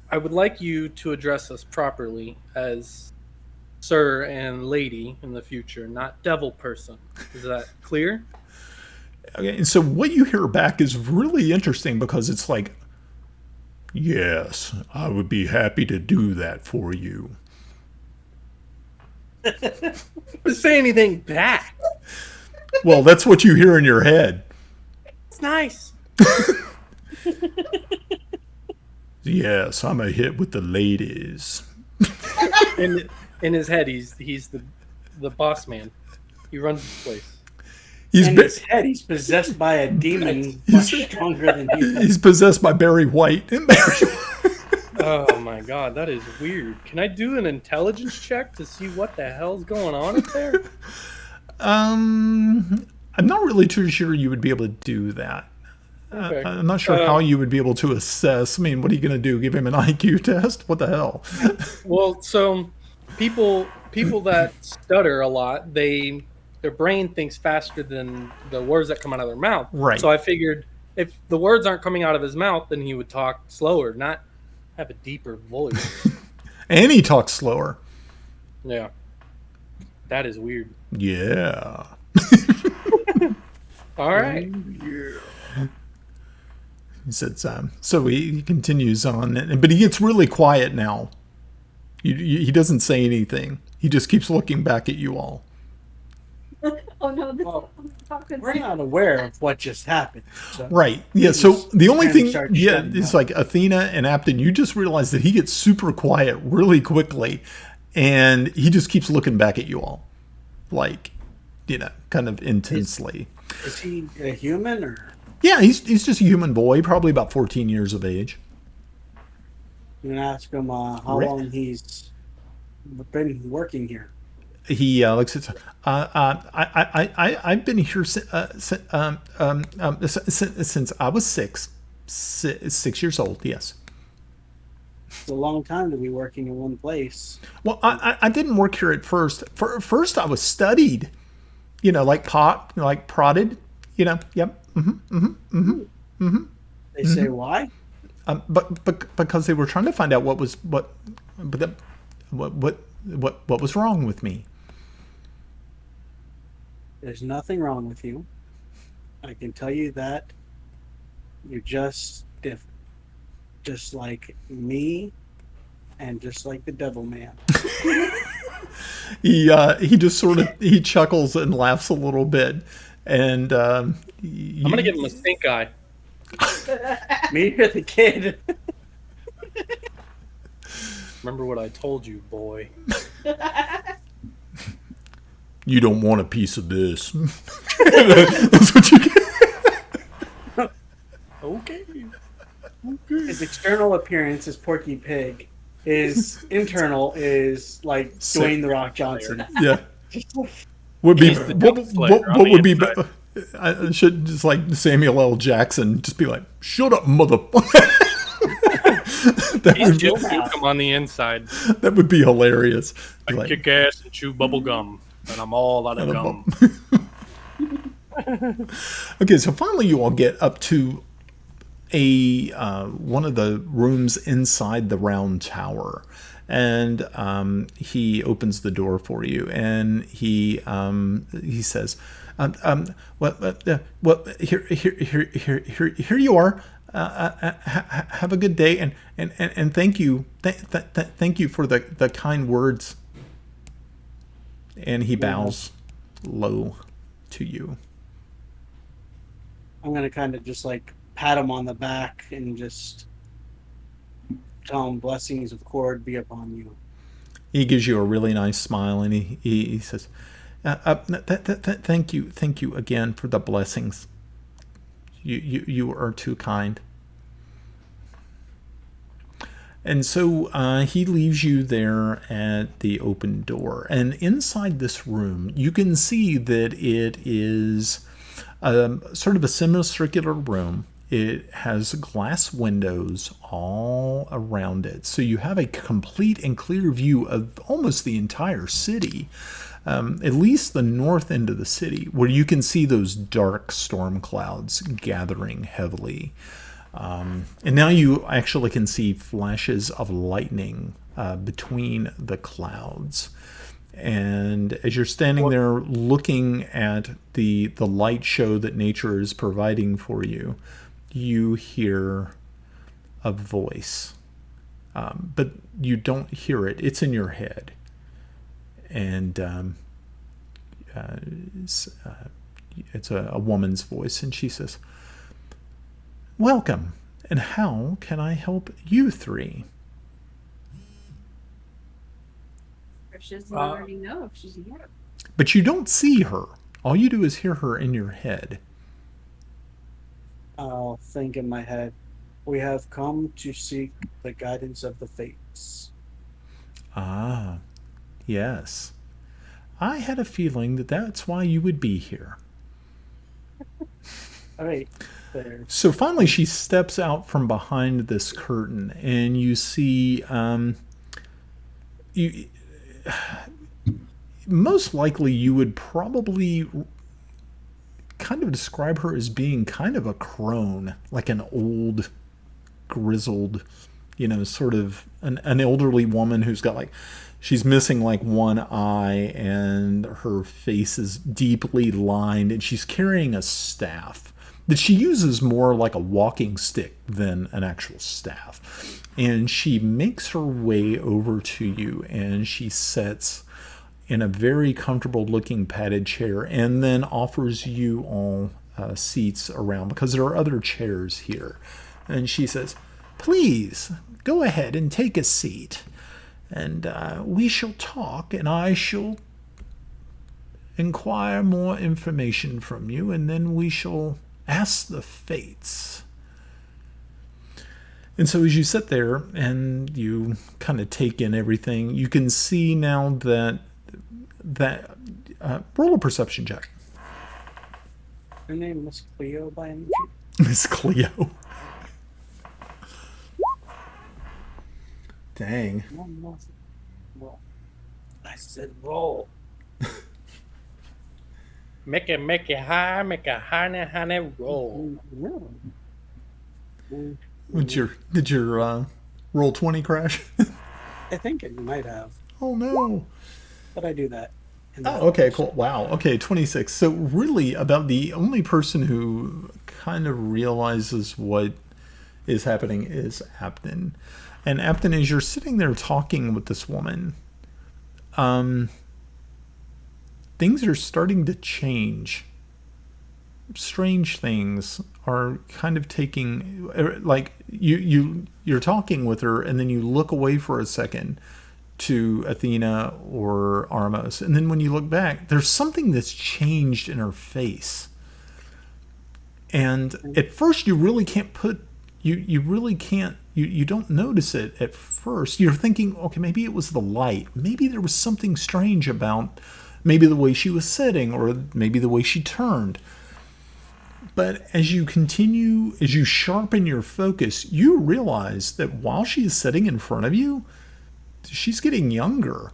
I would like you to address us properly as sir and lady in the future, not devil person. Is that clear? Okay, and so what you hear back is really interesting because it's like, yes, I would be happy to do that for you. Don't say anything back. Well, that's what you hear in your head. It's nice. Yes, I'm a hit with the ladies. In his head, he's the boss man. He runs this place. In his head, he's possessed by a demon much stronger than he is. He's possessed by Barry White. Oh my god, that is weird. Can I do an intelligence check to see what the hell's going on up there? I'm not really too sure you would be able to do that. Okay. I'm not sure how you would be able to assess. I mean, what are you going to do? Give him an IQ test? What the hell? Well, so people that stutter a lot, their brain thinks faster than the words that come out of their mouth. Right. So I figured if the words aren't coming out of his mouth, then he would talk slower, not have a deeper voice. And he talks slower. Yeah. That is weird. Yeah. All right. He said, so he continues on, but he gets really quiet now. He doesn't say anything. He just keeps looking back at you all. Oh no, We're not aware of what just happened. So Right. Yeah. So the only thing, starts yeah, shutting it's up. like Athena and Apton, you just realize that he gets super quiet really quickly, and he just keeps looking back at you all, like, kind of intensely. Is he a human or? Yeah, he's just a human boy, probably about 14 years of age. I'm gonna ask him how long he's been working here. He looks at. I've been here since I was 6. 6 years old, yes. It's a long time to be working in one place. Well, I didn't work here at first. First, I was studied, like prodded, yep. They say why? But because they were trying to find out what was wrong with me. There's nothing wrong with you. I can tell you that. You're just different. Just like me and just like the devil man. He just sort of he chuckles and laughs a little bit, and I'm gonna give him a stink eye. Me or the kid? Remember what I told you, boy. You don't want a piece of this. That's what you get. Okay. His external appearance is Porky Pig. His internal is like Dwayne the Rock Johnson. Yeah. Would be He's the dope slayer on what the would be inside. I should just like Samuel L. Jackson just be like, "Shut up, mother." He's Jim Newcomb on the inside. That would be hilarious. I Be like, kick ass and chew bubble gum, and I'm all out of gum. Okay, so finally you all get up to a one of the rooms inside the round tower, and he opens the door for you, and he says, here you are. Have a good day, and thank you, thank you for the kind words." And he bows low to you. I'm gonna kind of just like pat him on the back and just tell him blessings of Cord be upon you. He gives you a really nice smile, and he says, thank you again for the blessings. You are too kind." And so he leaves you there at the open door. And inside this room, you can see that it is sort of a semicircular room. It has glass windows all around it. So you have a complete and clear view of almost the entire city, at least the north end of the city, where you can see those dark storm clouds gathering heavily. And now you actually can see flashes of lightning between the clouds. And as you're standing there looking at the light show that nature is providing for you, you hear a voice. But you don't hear it. It's in your head. And it's a woman's voice, and she says, "Welcome, and how can I help you three?" She doesn't already know if she's here. But you don't see her. All you do is hear her in your head. I'll think in my head, we have come to seek the guidance of the fates. Ah, yes. I had a feeling that that's why you would be here. All right, there. So finally, she steps out from behind this curtain, and you see, most likely you would probably kind of describe her as being kind of a crone, like an old, grizzled, sort of an elderly woman who's got she's missing one eye, and her face is deeply lined, and she's carrying a staff that she uses more like a walking stick than an actual staff. And she makes her way over to you, and she sits in a very comfortable looking padded chair, and then offers you all seats around, because there are other chairs here. And she says, "Please go ahead and take a seat, and we shall talk, and I shall inquire more information from you, and then we shall ask the fates." And so as you sit there and you kind of take in everything, you can see now that roll a perception check. Her name Miss Cleo by any chance? Miss Cleo. Dang. Roll. I said roll. Make it high, make a honey roll. Did your roll 20 crash? I think it might have, Oh no. but I do that. Oh, okay, cool. Wow. Okay, 26. So really about the only person who kind of realizes what is happening is Apton. And Apton, as you're sitting there talking with this woman, things are starting to change. Strange things are kind of taking, like you're talking with her and then you look away for a second to Athena or Armos, and then when you look back there's something that's changed in her face, and at first you really can't put you really can't you don't notice it at first. You're thinking, okay, maybe it was the light, maybe there was something strange about maybe the way she was sitting or maybe the way she turned. But as you continue, as you sharpen your focus, you realize that while she is sitting in front of you, she's getting younger.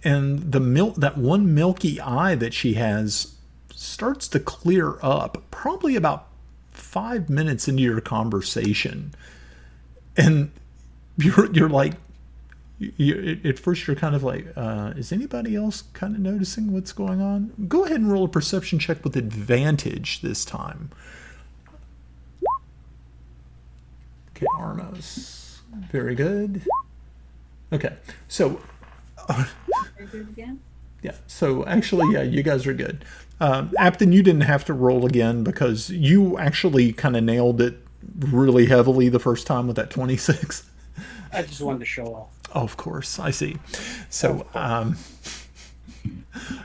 And that one milky eye that she has starts to clear up probably about 5 minutes into your conversation. And you're like, at first you're kind of like, is anybody else kind of noticing what's going on? Go ahead and roll a perception check with advantage this time. Okay, Armos. Very good. Okay, so Again? yeah, so actually, yeah, you guys are good. Apton, you didn't have to roll again because you actually kind of nailed it really heavily the first time with that 26. I just wanted to show off. Oh, of course, I see. So,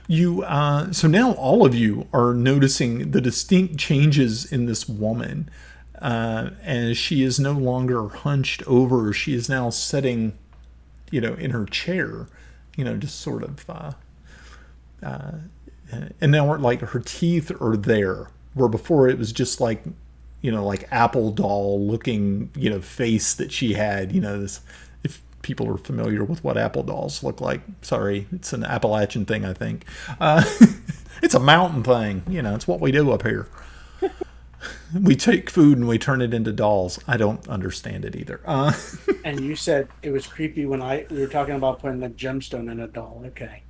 so now all of you are noticing the distinct changes in this woman, and she is no longer hunched over. She is now sitting, in her chair, just sort of, and now like her teeth are there, where before it was just like, like apple doll looking, face that she had, this, if people are familiar with what apple dolls look like. Sorry, it's an Appalachian thing, I think. It's a mountain thing, it's what we do up here. We take food and we turn it into dolls. I don't understand it either. And you said it was creepy when we were talking about putting the gemstone in a doll. Okay.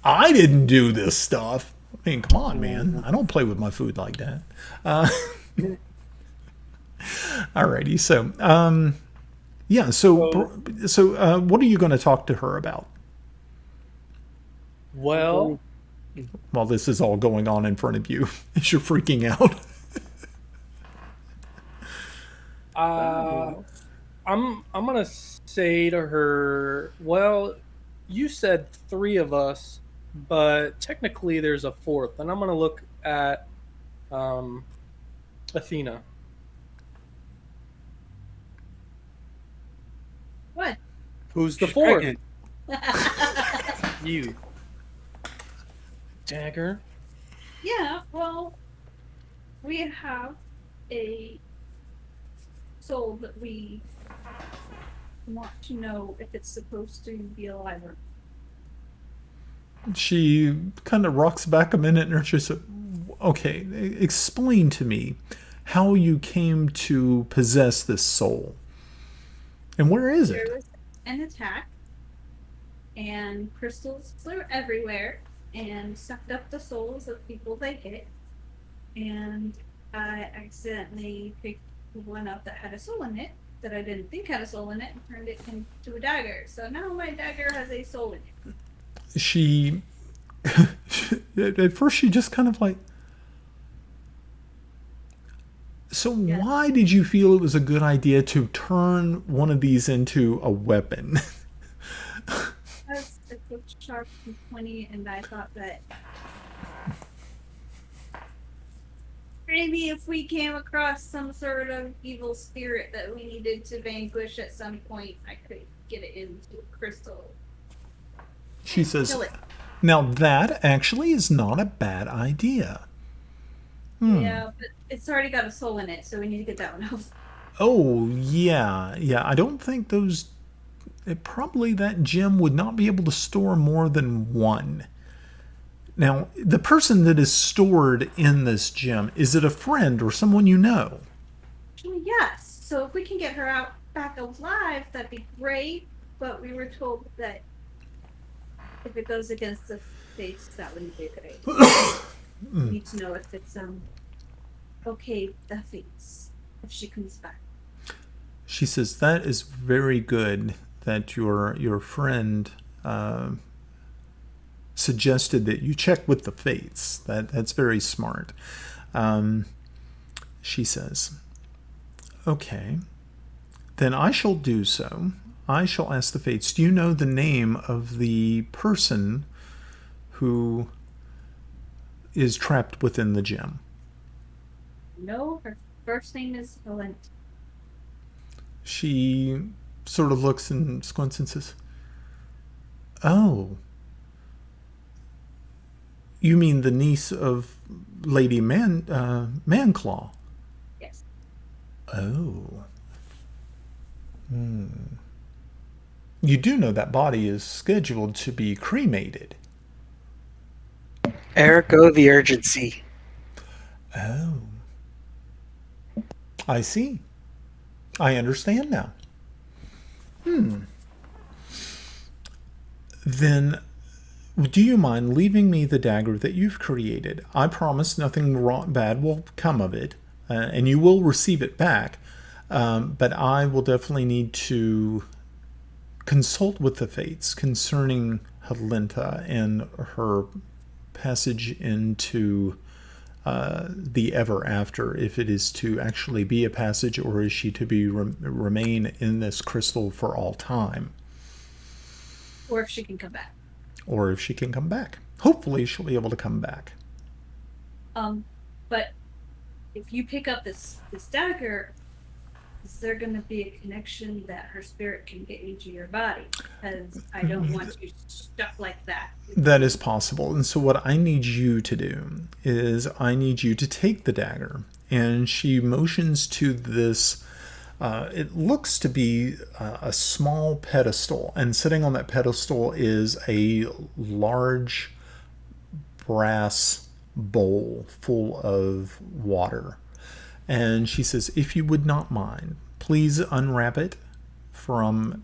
I didn't do this stuff. I mean, come on, man. I don't play with my food like that. Alrighty. So, yeah. So, what are you going to talk to her about? Well, While this is all going on in front of you, as you're freaking out. I'm gonna say to her, well, you said 3 of us, but technically there's a 4th, and I'm gonna look at Athena. What? Who's the She's 4th? pregnant. You. Dagger. Yeah, well, we have a soul that we want to know if it's supposed to be alive or She kind of rocks back a minute and she says, okay, explain to me how you came to possess this soul. And where is it? There was an attack, and crystals flew everywhere and sucked up the souls of people they hit. And I accidentally picked one up that had a soul in it that I didn't think had a soul in it and turned it into a dagger. So now my dagger has a soul in it. She, at first, she just kind of like, so Yeah. why did you feel it was a good idea to turn one of these into a weapon? Because it looked sharp and pointy, and I thought that maybe if we came across some sort of evil spirit that we needed to vanquish at some point, I could get it into a crystal. She says, Kill it. now that actually is not a bad idea. Yeah, but it's already got a soul in it, so we need to get that one out. Oh, yeah. Yeah, I don't think those. Probably that gem would not be able to store more than one. Now, the person that is stored in this gem, is it a friend or someone you know? Actually, yes. So if we can get her out back alive, that'd be great. But we were told that if it goes against the fates, that wouldn't be a good idea. We need to know if it's okay with the fates if she comes back. She says that is very good that your friend suggested that you check with the fates. That's very smart. She says, okay, then I shall do so. I shall ask the fates. Do you know the name of the person who is trapped within the gem? No, her first name is Helenta. She sort of looks and squints and says, oh, you mean the niece of Lady Manclaw? Yes. Oh. You do know that body is scheduled to be cremated. Ergo the urgency. Oh. I see. I understand now. Then, do you mind leaving me the dagger that you've created? I promise nothing bad will come of it, and you will receive it back. But I will definitely need to consult with the fates concerning Helenta and her passage into the ever after, if it is to actually be a passage or is she to be remain in this crystal for all time, Or if she can come back. or if she can come back. Hopefully she'll be able to come back. But if you pick up this dagger, is there going to be a connection that her spirit can get into your body? Because I don't want you stuck like that. That is possible. And so what I need you to do is I need you to take the dagger. And she motions to this, it looks to be a small pedestal. And sitting on that pedestal is a large brass bowl full of water. And she says, if you would not mind, please unwrap it from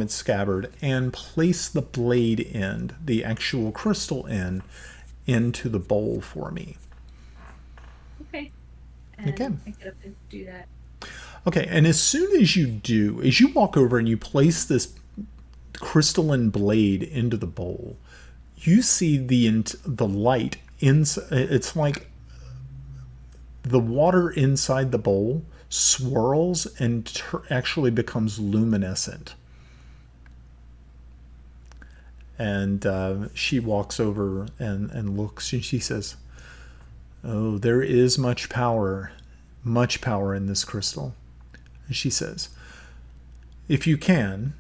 its scabbard and place the blade end, the actual crystal end, into the bowl for me. Okay. And Okay. I get up and do that. Okay, and as soon as you do, as you walk over and you place this crystalline blade into the bowl, you see the light inside. It's like the water inside the bowl swirls and actually becomes luminescent. And she walks over and looks, and she says, oh, there is much power in this crystal. And she says, if you can,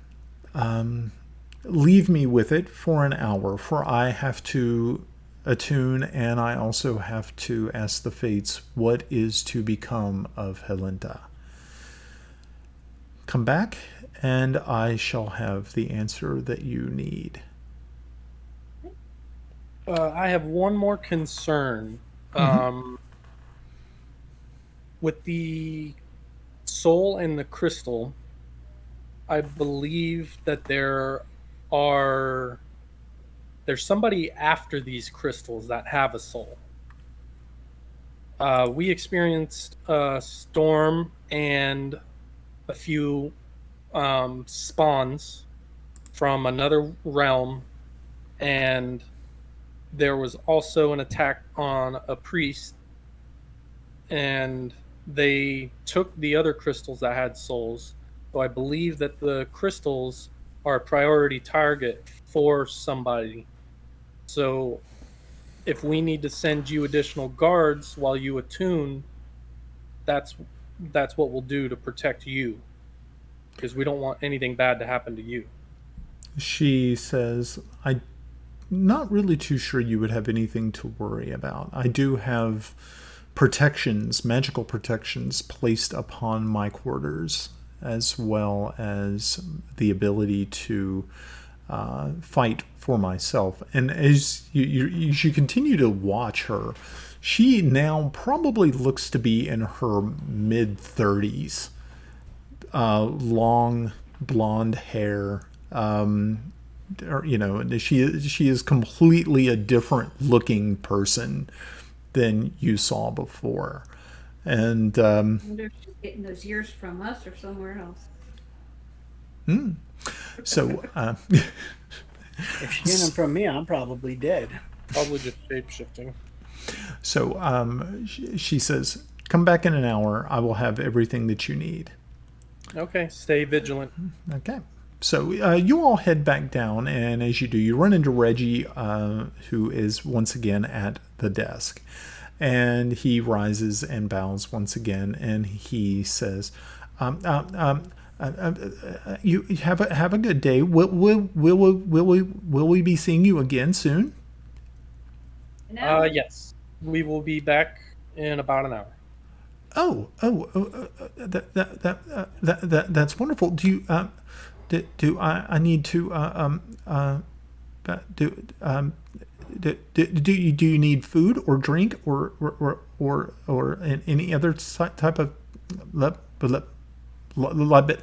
leave me with it for an hour, for I have to attune, and I also have to ask the fates what is to become of Helenta. Come back, and I shall have the answer that you need. I have one more concern. With the soul and the crystal, I believe that there's somebody after these crystals that have a soul. We experienced a storm and a few spawns from another realm, and there was also an attack on a priest, and they took the other crystals that had souls. So I believe that the crystals are a priority target for somebody. So if we need to send you additional guards while you attune, that's what we'll do to protect you, because we don't want anything bad to happen to you. She says, I'm not really too sure you would have anything to worry about. I do have protections, magical protections placed upon my quarters, as well as the ability to fight for myself. And as you continue to watch her, she now probably looks to be in her mid-30s. Long blonde hair. She is completely a different looking person than you saw before. And I wonder if she's getting those years from us or somewhere else. so If she's getting them from me, I'm probably dead. Probably just shape shifting. So she says, "Come back in an hour. I will have everything that you need." Okay, stay vigilant. Okay. So you all head back down, and as you do, you run into Reggie, who is once again at the desk. And he rises and bows once again, and he says, "You have a good day. Will we be seeing you again soon?" No? Yes, we will be back in about an hour. That's wonderful. Do you do I need to do you need food or drink or any other type of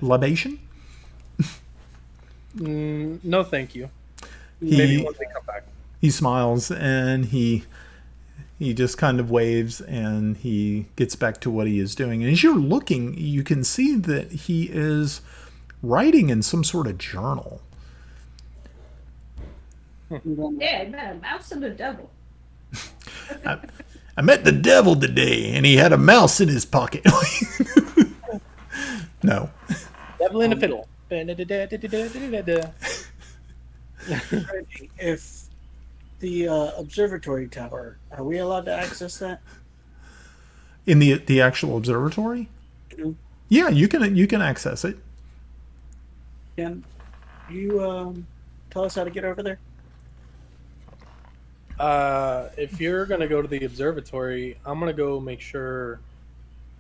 libation? No, thank you. Maybe when we come back. He smiles and he just kind of waves and he gets back to what he is doing. And as you're looking, you can see that he is writing in some sort of journal. Yeah, I met a mouse and a devil. I met the devil today and he had a mouse in his pocket. No. Devil in a fiddle. If the observatory tower, are we allowed to access that? In the actual observatory? Mhm. Yeah, you can access it. Can you tell us how to get over there? If you're gonna go to the observatory, I'm gonna go make sure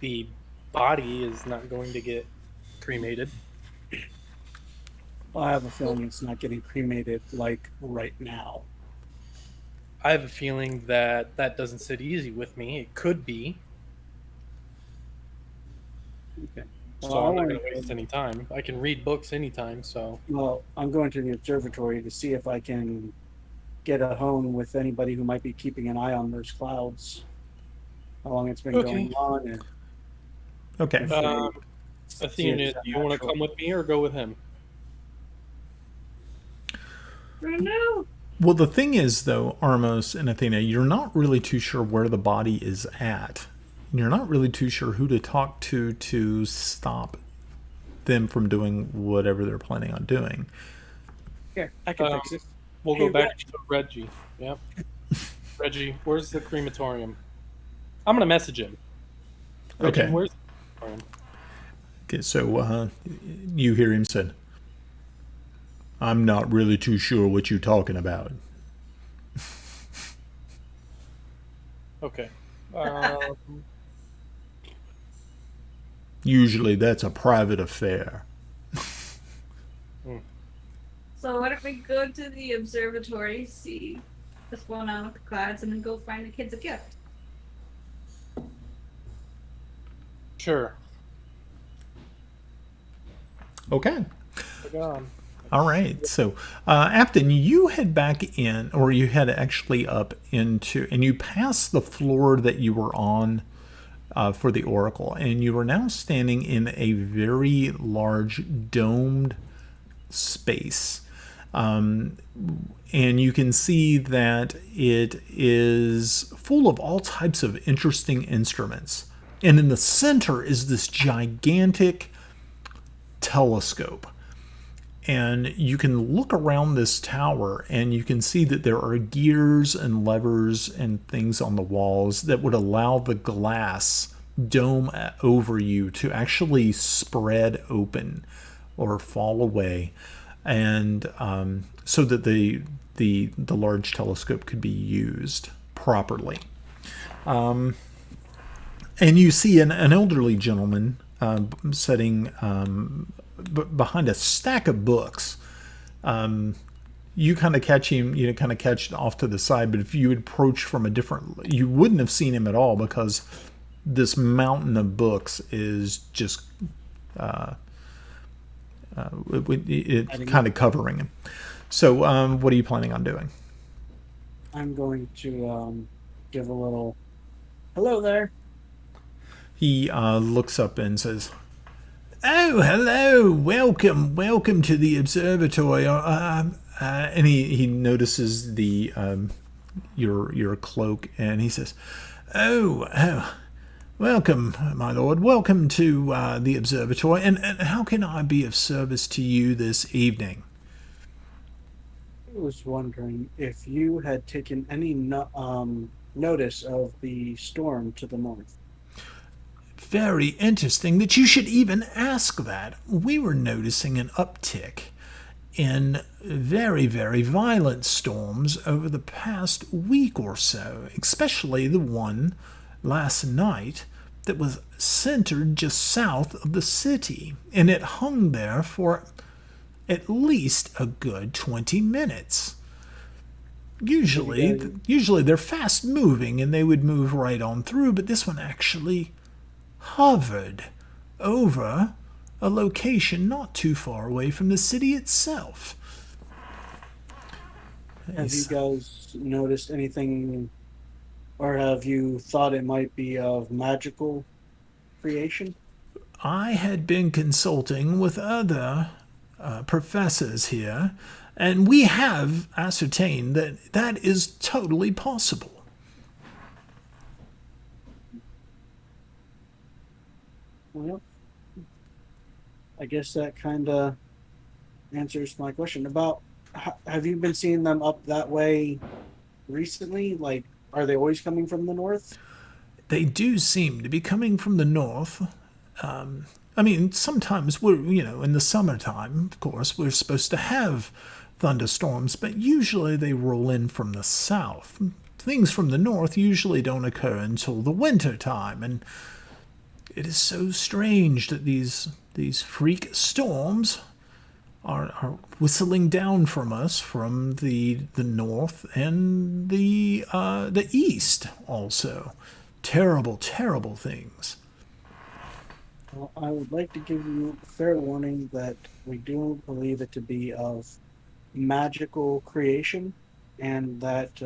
the body is not going to get cremated. Well, I have a feeling it's not getting cremated like right now. I have a feeling that doesn't sit easy with me. It could be. Okay. So Well, I'm not going to waste any time. I can read books anytime, so... Well, I'm going to the observatory to see if I can get a hone with anybody who might be keeping an eye on those clouds. How long it's been Okay. going on, and Okay. Athena, do you want to come with me or go with him? No. Well, the thing is, though, Armos and Athena, you're not really too sure where the body is at. You're not really too sure who to talk to stop them from doing whatever they're planning on doing. here, I can fix it. We'll Hey, go back to Reggie. Yep. Reggie, where's the crematorium? I'm going to message him. Reggie, Okay. where's the crematorium? Okay, so you hear him say, "I'm not really too sure what you're talking about." Okay. Usually that's a private affair. So why don't we go to the observatory, see what's going on with the clouds, and then go find the kids a gift? Sure. Okay. Go on. All right. So, Afton, you head back in, or you head actually up into, and you pass the floor that you were on for the Oracle, and you are now standing in a very large domed space. And you can see that it is full of all types of interesting instruments. And in the center is this gigantic telescope. And you can look around this tower and you can see that there are gears and levers and things on the walls that would allow the glass dome over you to actually spread open or fall away, and so that the large telescope could be used properly. And you see an elderly gentleman sitting behind a stack of books. You kind of catch him, kind of catch off to the side, but if you would approach from a different, you wouldn't have seen him at all because this mountain of books is just it's kind of covering him. So what are you planning on doing? I'm going to give a little hello there. He looks up and says, "Oh, hello! Welcome to the observatory." And he notices the your cloak, and he says, "Oh, welcome, my lord. Welcome to the observatory. And how can I be of service to you this evening?" I was wondering if you had taken any notice of the storm to the north. Very interesting that you should even ask that. We were noticing an uptick in very, very violent storms over the past week or so, especially the one last night that was centered just south of the city, and it hung there for at least a good 20 minutes. Usually they're fast moving and they would move right on through, but this one actually hovered over a location not too far away from the city itself. Have you guys noticed anything, or have you thought it might be of magical creation? I had been consulting with other professors here, and we have ascertained that that is totally possible. Well, I guess that kind of answers my question about have you been seeing them up that way recently? Like, are they always coming from the north? They do seem to be coming from the north. I mean, sometimes in the summertime, of course, we're supposed to have thunderstorms, but usually they roll in from the south. Things from the north usually don't occur until the winter time, and it is so strange that these freak storms are whistling down from us from the north and the east also. Terrible, terrible things. Well, I would like to give you fair warning that we do believe it to be of magical creation, and that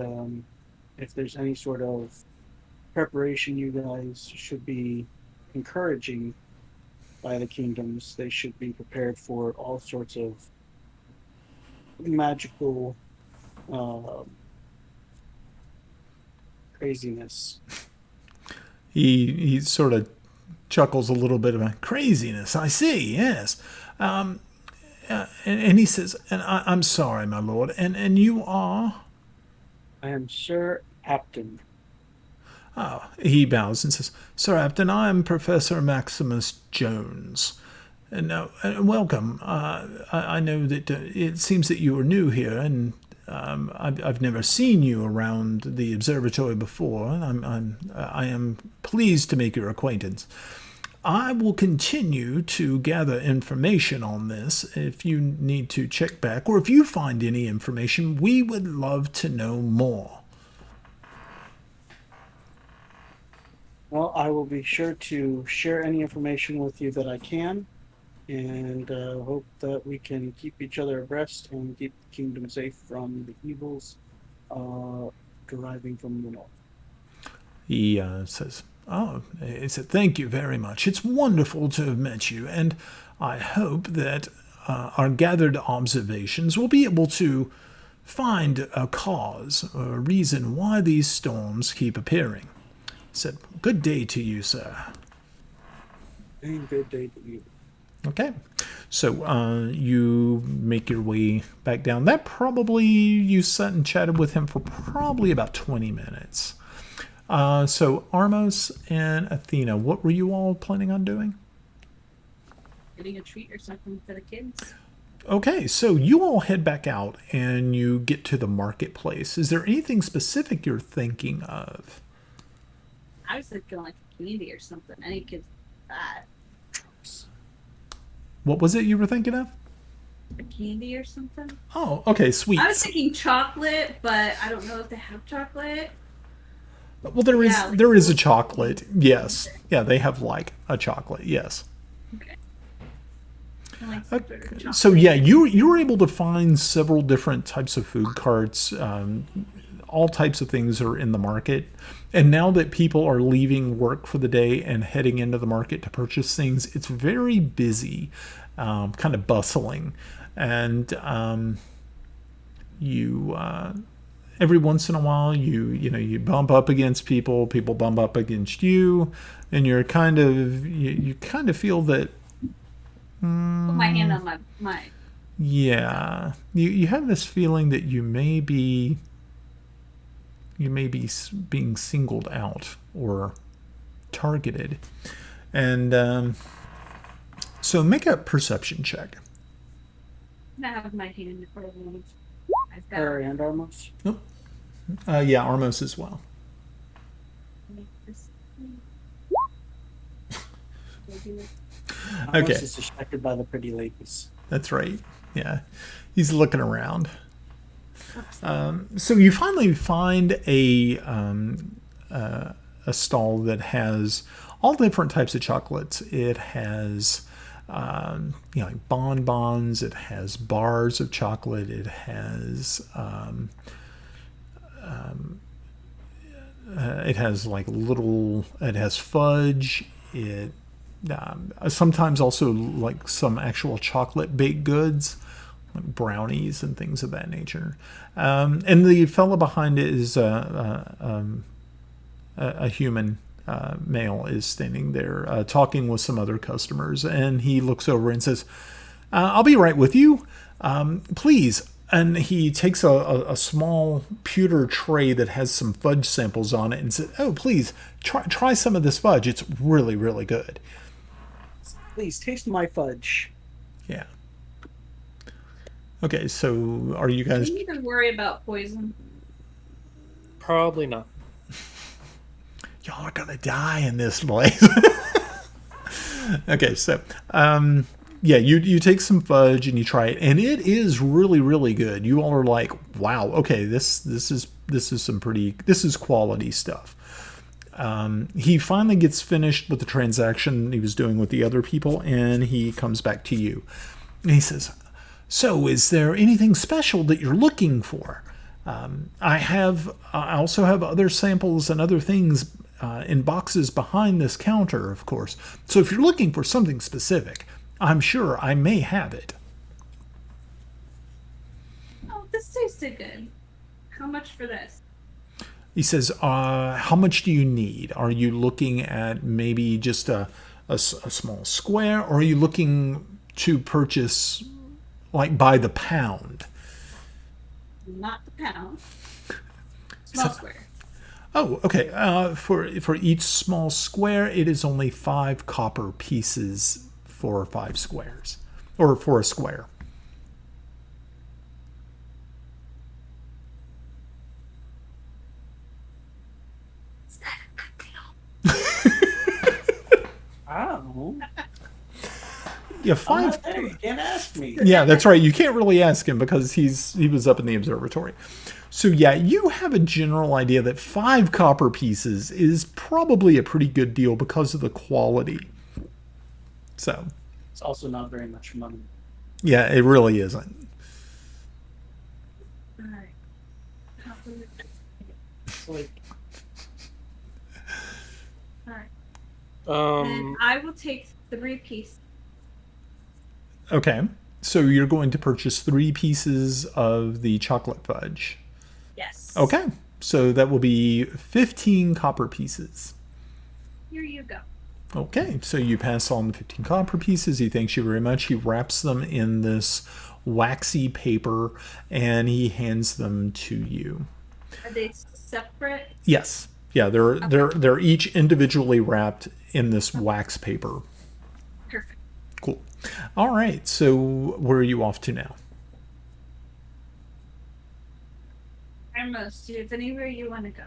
if there's any sort of preparation you guys should be encouraging by the kingdoms, they should be prepared for all sorts of magical craziness. He sort of chuckles a little bit about craziness. I see, yes. And he says, and I'm sorry, my lord, and you are? I am Sir Apton. Oh, he bows and says, Sir Apton, I am Professor Maximus Jones. And welcome. I know that it seems that you are new here, and I've never seen you around the observatory before. I am pleased to make your acquaintance. I will continue to gather information on this. If you need to check back, or if you find any information, we would love to know more. Well, I will be sure to share any information with you that I can, and hope that we can keep each other abreast and keep the kingdom safe from the evils deriving from the north. He says, "Oh," he said, "thank you very much. It's wonderful to have met you, and I hope that our gathered observations will be able to find a cause or a reason why these storms keep appearing." He said, "Good day to you, sir." And good day to you. Okay, so you make your way back down. That probably, you sat and chatted with him for probably about 20 minutes. So Armos and Athena, what were you all planning on doing? Getting a treat or something for the kids. Okay, so you all head back out and you get to the marketplace. Is there anything specific you're thinking of? I was thinking like a candy or something. Any kids that What was it you were thinking of? a candy or something. Oh, okay, sweets. I was thinking chocolate, but I don't know if they have chocolate. Well, there is Yeah, like there is a old chocolate. chocolate. Yes. Yeah, they have like a chocolate. Yes. Okay. I like some sort of chocolate. So yeah, you were able to find several different types of food carts. All types of things are in the market. And now that people are leaving work for the day and heading into the market to purchase things, it's very busy, kind of bustling. And you every once in a while you bump up against people bump up against you, and you're kind of you kind of feel that Put my hand on my yeah, you have this feeling that you may be being singled out or targeted. And so make a perception check. I have my hand for one. I've got Her and almost. Yeah, Armos as well. this. Okay. Almost is distracted by the pretty ladies. That's right. Yeah, he's looking around. So you finally find a stall that has all different types of chocolates. It has like bonbons. It has bars of chocolate. It has like little. It has fudge. It sometimes also like some actual chocolate baked goods, like brownies and things of that nature. And the fella behind it is a human male is standing there talking with some other customers, and he looks over and says, "I'll be right with you. Please." And he takes a small pewter tray that has some fudge samples on it and says, "Oh, please try some of this fudge. It's really, really good." Please taste my fudge. Yeah. Okay, so are you Do guys? you even worry about poison? Probably not. Y'all are gonna die in this place. Okay, so yeah, you take some fudge and you try it, and it is really, really good. You all are like, wow, okay, this is quality stuff. He finally gets finished with the transaction he was doing with the other people, and he comes back to you. And he says, "So, is there anything special that you're looking for? I also have other samples and other things in boxes behind this counter, of course. So, if you're looking for something specific, I'm sure I may have it." Oh, this tasted good. How much for this? He says, "How much do you need? Are you looking at maybe just a small square, or are you looking to purchase like by the pound?" Not the pound. Small square. Oh, okay. For each small square, it is only 5 copper pieces for 5 squares, or for a square. Is that a good deal? Oh. Yeah, I'm 5. not there. You can't ask me. Yeah, that's right. You can't really ask him because he was up in the observatory. So yeah, you have a general idea that 5 copper pieces is probably a pretty good deal because of the quality. So It's also not very much money. yeah, it really isn't. Alright. It's like, Alright. Um, And I will take 3 pieces. Okay, so you're going to purchase 3 pieces of the chocolate fudge. Yes. Okay, so that will be 15 copper pieces. Here you go. Okay, so you pass on the 15 copper pieces. He thanks you very much. He wraps them in this waxy paper and he hands them to you. Are they separate? Yes, yeah, they're each individually wrapped in this wax paper. Perfect. Cool. All right, so where are you off to now? Almost. If anywhere you want to go.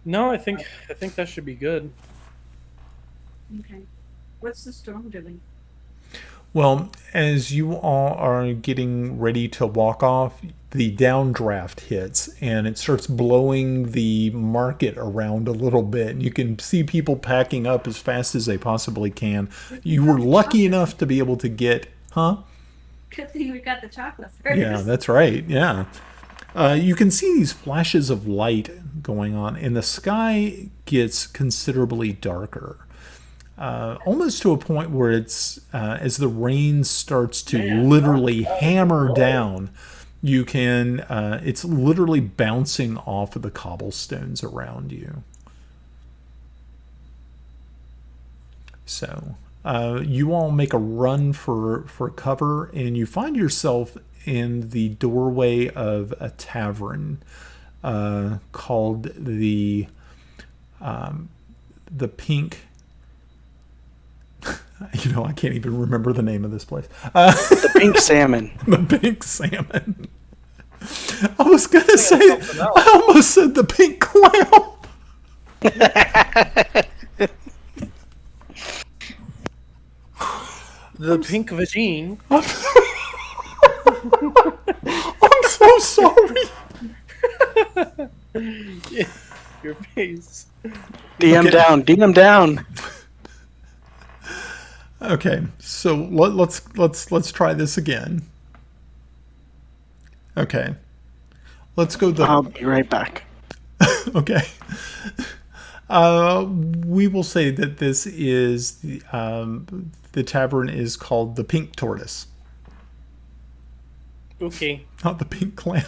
No, I think that should be good. Okay. What's the storm doing? Well, as you all are getting ready to walk off, the downdraft hits and it starts blowing the market around a little bit. And you can see people packing up as fast as they possibly can. You were lucky enough to be able to get, huh? Good thing we got the chocolate first. Yeah, that's right. Yeah. You can see these flashes of light going on, and the sky gets considerably darker. Almost to a point where it's as the rain starts to literally hammer down, you can it's literally bouncing off of the cobblestones around you. So you all make a run for cover, and you find yourself in the doorway of a tavern called the Pink. I can't even remember the name of this place. The pink salmon. The Pink Salmon. I was gonna say, I almost said the Pink Clown. The pink vagine. I'm so sorry. Yeah, your face. DM Okay. down. DM down. Okay, so let's try this again. Okay, let's go I'll be right back. Okay. We will say that this is the tavern is called the Pink Tortoise, Okay. not the Pink Clam.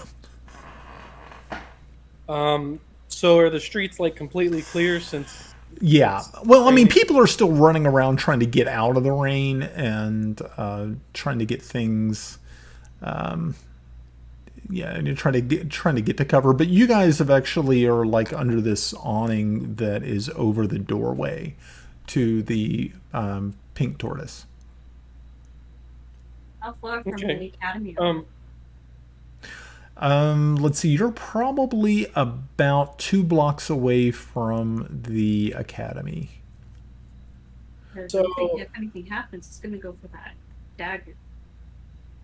So are the streets like completely clear since? Yeah. Well, I mean, people are still running around trying to get out of the rain and trying to get things. And you're trying to get to cover. But you guys have actually are like under this awning that is over the doorway to the Pink Tortoise. How far from Okay. the academy? Let's see. You're probably about 2 blocks away from the academy. Because So- I think if anything happens, it's going to go for that dagger.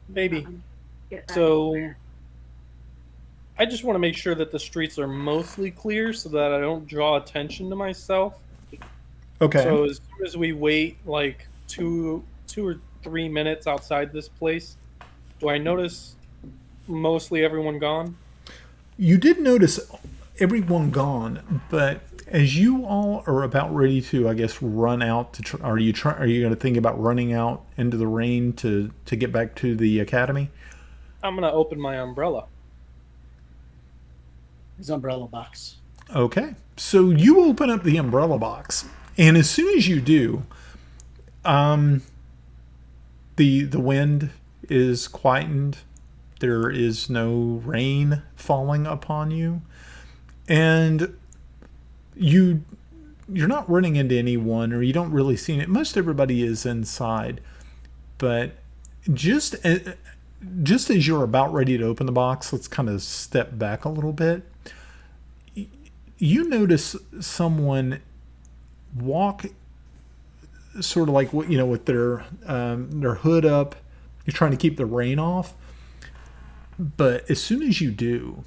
Maybe. Get that So everywhere. I just want to make sure that the streets are mostly clear so that I don't draw attention to myself. Okay. So as soon as we wait like two or 3 minutes outside this place, do I notice mostly everyone gone? You did notice everyone gone, but as you all are about ready to, I guess, run out to, are you going to think about running out into the rain to get back to the academy? I'm gonna open my umbrella. His umbrella box. Okay, so you open up the umbrella box, and as soon as you do, the wind is quietened. There is no rain falling upon you, and you're not running into anyone, or you don't really see it. Most everybody is inside, but just as you're about ready to open the box, let's kind of step back a little bit. You notice someone walk sort of like with their hood up. You're trying to keep the rain off, but as soon as you do,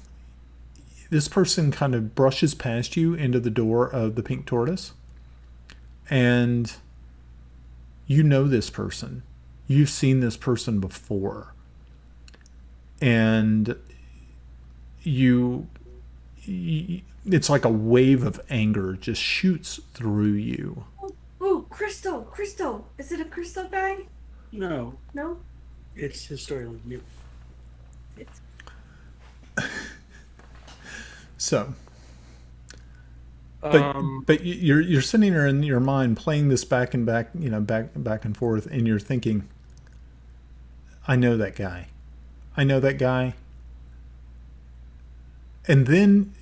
this person kind of brushes past you into the door of the Pink Tortoise, and you know this person. You've seen this person before, and it's like a wave of anger just shoots through you. Ooh, crystal! Crystal! Is it a crystal guy? No, No? it's historically new. It's So, Um, but you're sitting there in your mind playing this back and back, back and forth, and you're thinking, I know that guy. I know that guy. And then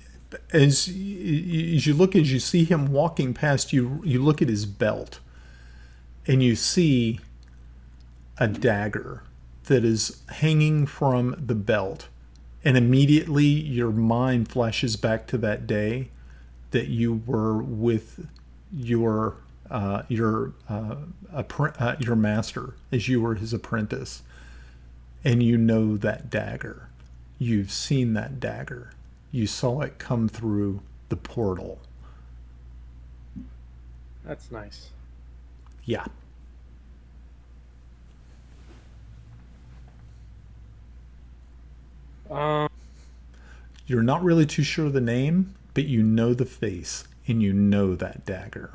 as you see him walking past you, you look at his belt and you see a dagger that is hanging from the belt. And immediately your mind flashes back to that day that you were with your master, as you were his apprentice, and you know that dagger. You've seen that dagger. You saw it come through the portal. That's nice. Yeah. You're not really too sure of the name, but you know the face, and you know that dagger.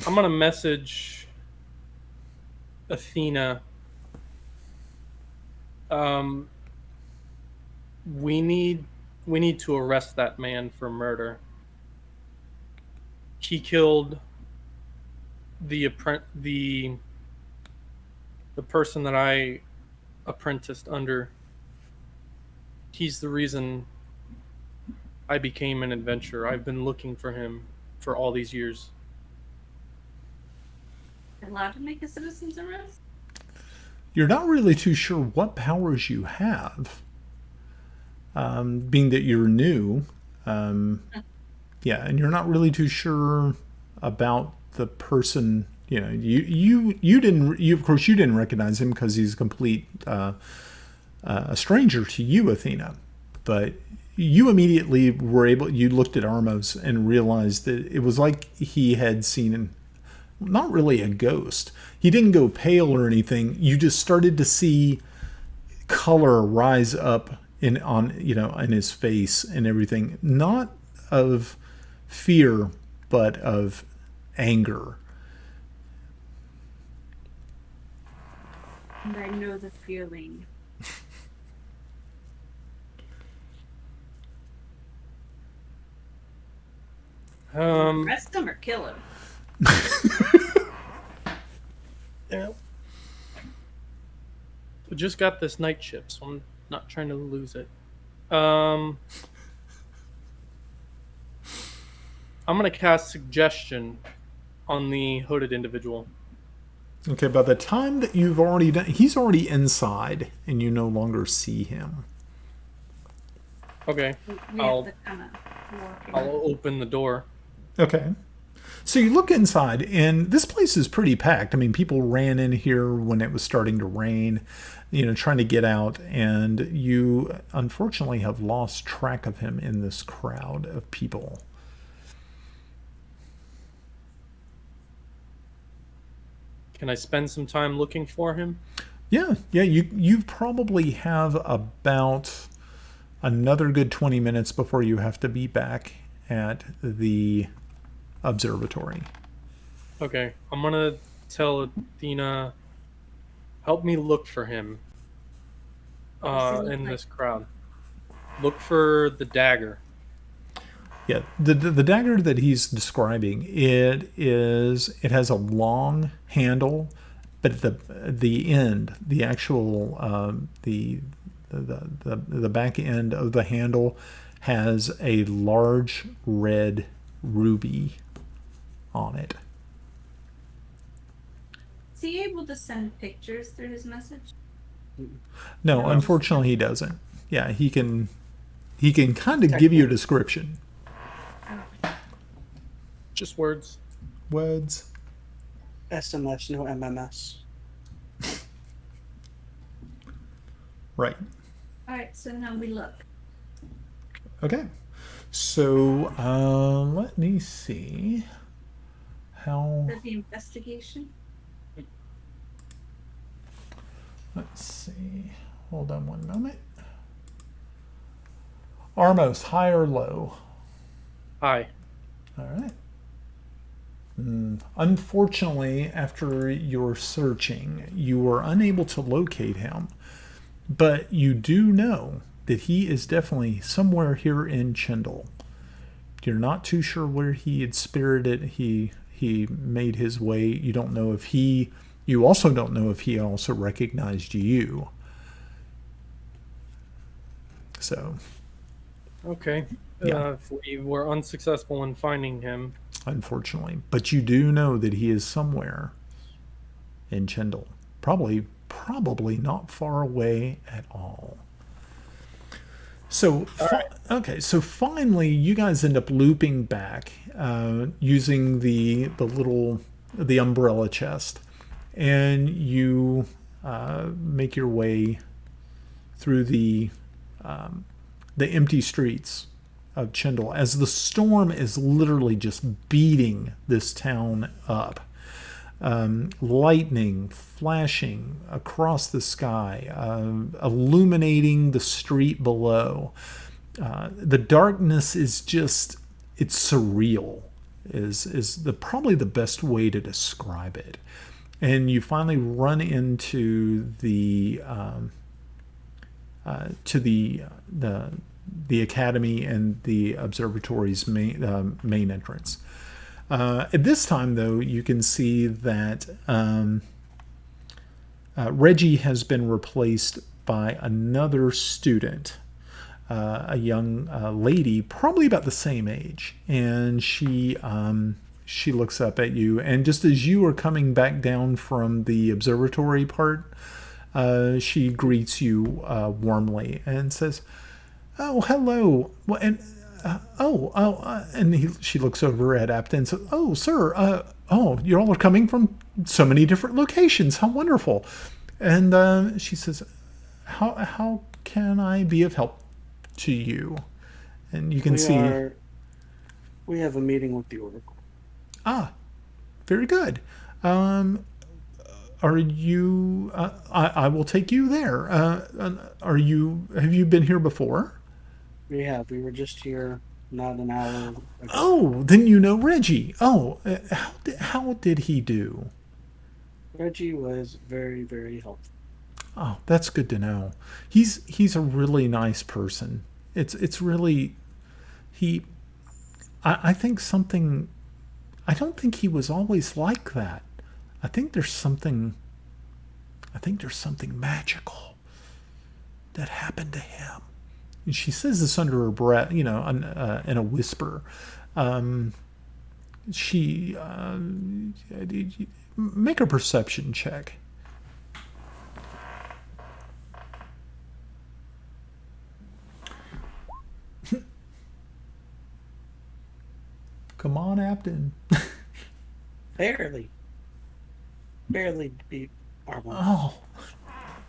I'm gonna message Athena. We need to arrest that man for murder. He killed the person that I apprenticed under. He's the reason I became an adventurer. I've been looking for him for all these years. Allowed to make a citizen's arrest? You're not really too sure what powers you have, being that you're new. Yeah, and you're not really too sure about the person. You know, you of course you didn't recognize him because he's a complete a stranger to you, Athena. But you immediately were able. You looked at Armos and realized that it was like he had seen not really a ghost. He didn't go pale or anything. You just started to see color rise up in his face and everything, not of fear but of anger. And I know the feeling. Arrest him or kill him? Yeah. We just got this night shift, so I'm not trying to lose it. I'm gonna cast suggestion on the hooded individual. Okay, by the time that you've already done, he's already inside, and you no longer see him. Okay, We I'll have to kind of walk in. I'll open the door. Okay. So you look inside, and this place is pretty packed. I mean, people ran in here when it was starting to rain, trying to get out, and you unfortunately have lost track of him in this crowd of people. Can I spend some time looking for him? Yeah. You probably have about another good 20 minutes before you have to be back at the observatory. Okay, I'm gonna tell Athena, help me look for him What does he look in like? this crowd. Look for the dagger. Yeah, the dagger that he's describing, it has a long handle, but at the end, the actual the back end of the handle has a large red ruby on it. Is he able to send pictures through his message? No, unfortunately he doesn't. Yeah, he can kind of give you a description. Just words. Words. SMS, no MMS. Right. Alright, so now we look. Okay. So let me see how. For the investigation? Let's see. Hold on one moment. Armos, high or low? Hi. All right. Unfortunately, after your searching, you were unable to locate him. But you do know that he is definitely somewhere here in Chindle. You're not too sure where he had spirited. He made his way. You don't know if he. You also don't know if he also recognized you. So, Okay. Yeah. If we were unsuccessful in finding him, Unfortunately. But you do know that he is somewhere in Chendal. Probably not far away at all. So, okay, so finally, you guys end up looping back using the umbrella chest, and you make your way through the empty streets of Chendal as the storm is literally just beating this town up. Lightning flashing across the sky, illuminating the street below. The darkness is it's surreal, is probably the best way to describe it. And you finally run into the academy and the observatory's main entrance. At this time, though, you can see that Reggie has been replaced by another student, a young lady, probably about the same age, and she looks up at you, and just as you are coming back down from the observatory part, she greets you warmly and says, "Oh, hello." Well, and she looks over at Apton and says, "Oh, sir, you all are coming from so many different locations. How wonderful!" And she says, "How can I be of help to you?" And you can We have a meeting with the Oracle. Very good. Are you? I will take you there. Are you? Have you been here before? We have. We were just here not an hour ago. Oh, then you know Reggie. Oh, how did he do? Reggie was very, very helpful. Oh, that's good to know. He's a really nice person. It's really he. I think something. I don't think he was always like that. I think there's something magical that happened to him. And she says this under her breath, in a whisper. She make a perception check. Come on, Apton. Barely beat our one. Oh,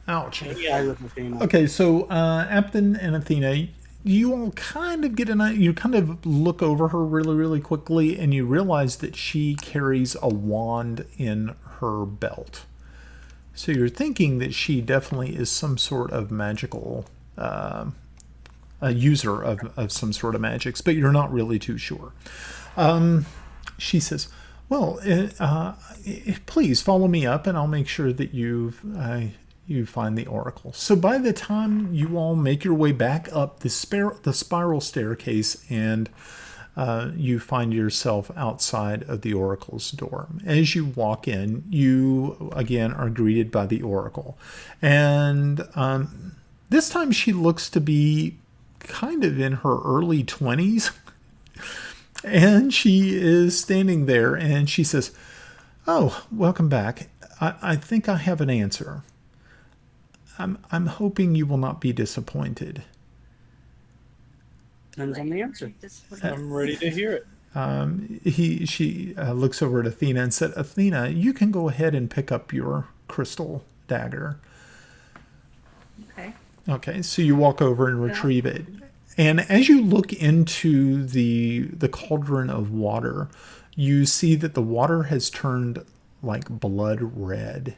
ouch. Yeah, Okay, so Apton and Athena, you all kind of you kind of look over her really, really quickly, and you realize that she carries a wand in her belt. So you're thinking that she definitely is some sort of magical, a user of some sort of magics, but you're not really too sure. She says, "Well, please follow me up, and I'll make sure that you find the oracle." So by the time you all make your way back up the spiral staircase, and you find yourself outside of the oracle's door. As you walk in, you again are greeted by the oracle, and this time she looks to be kind of in her early 20s. And she is standing there, and she says, "Oh, welcome back. I think I have an answer. I'm hoping you will not be disappointed." Depends on the answer. I'm ready to hear it. She looks over at Athena and said, "Athena, you can go ahead and pick up your crystal dagger." Okay. Okay, so you walk over and retrieve it. And as you look into the cauldron of water, you see that the water has turned like blood red.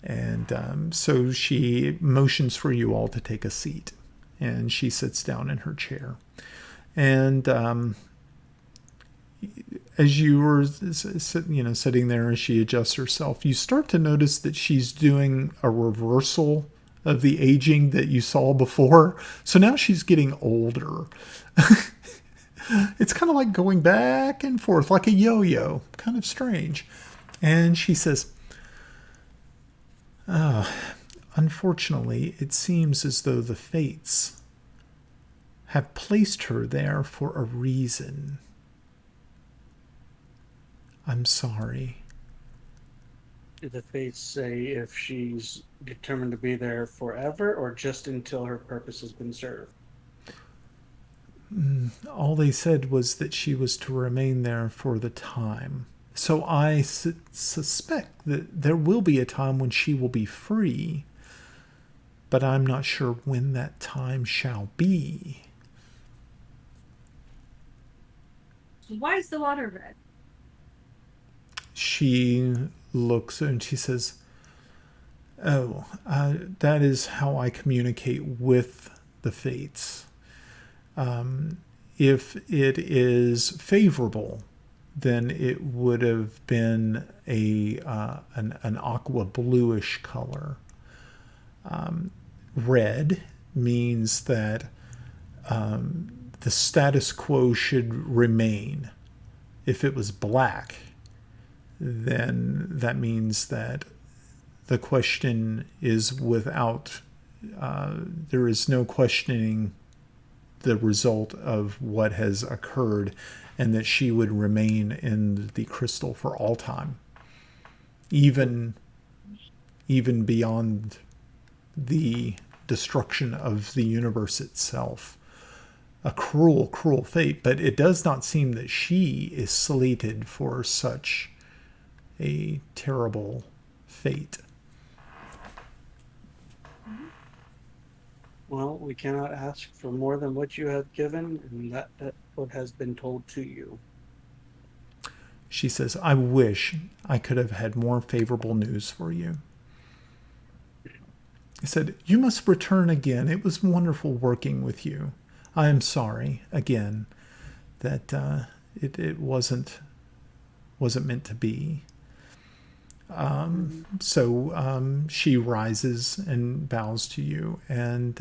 And so she motions for you all to take a seat. And she sits down in her chair. And as you were sitting there as she adjusts herself, you start to notice that she's doing a reversal of the aging that you saw before. So now she's getting older. It's kind of like going back and forth like a yo-yo. Kind of strange. And she says, "Oh, unfortunately, it seems as though the fates have placed her there for a reason. I'm sorry. Did the fates say if she's determined to be there forever or just until her purpose has been served? All they said was that she was to remain there for the time. So I suspect that there will be a time when she will be free, but I'm not sure when that time shall be. Why is the water red? She looks and she says, "Oh, that is how I communicate with the fates. If it is favorable, then it would have been an aqua bluish color. Red means that the status quo should remain. If it was black, then that means that the question is without, there is no questioning the result of what has occurred, and that she would remain in the crystal for all time, even beyond the destruction of the universe itself. A cruel, cruel fate, but it does not seem that she is slated for such a terrible fate." Well, we cannot ask for more than what you have given, and that what has been told to you. She says, "I wish I could have had more favorable news for you." He said, "You must return again. It was wonderful working with you. I am sorry, again, that it wasn't meant to be." So she rises and bows to you, and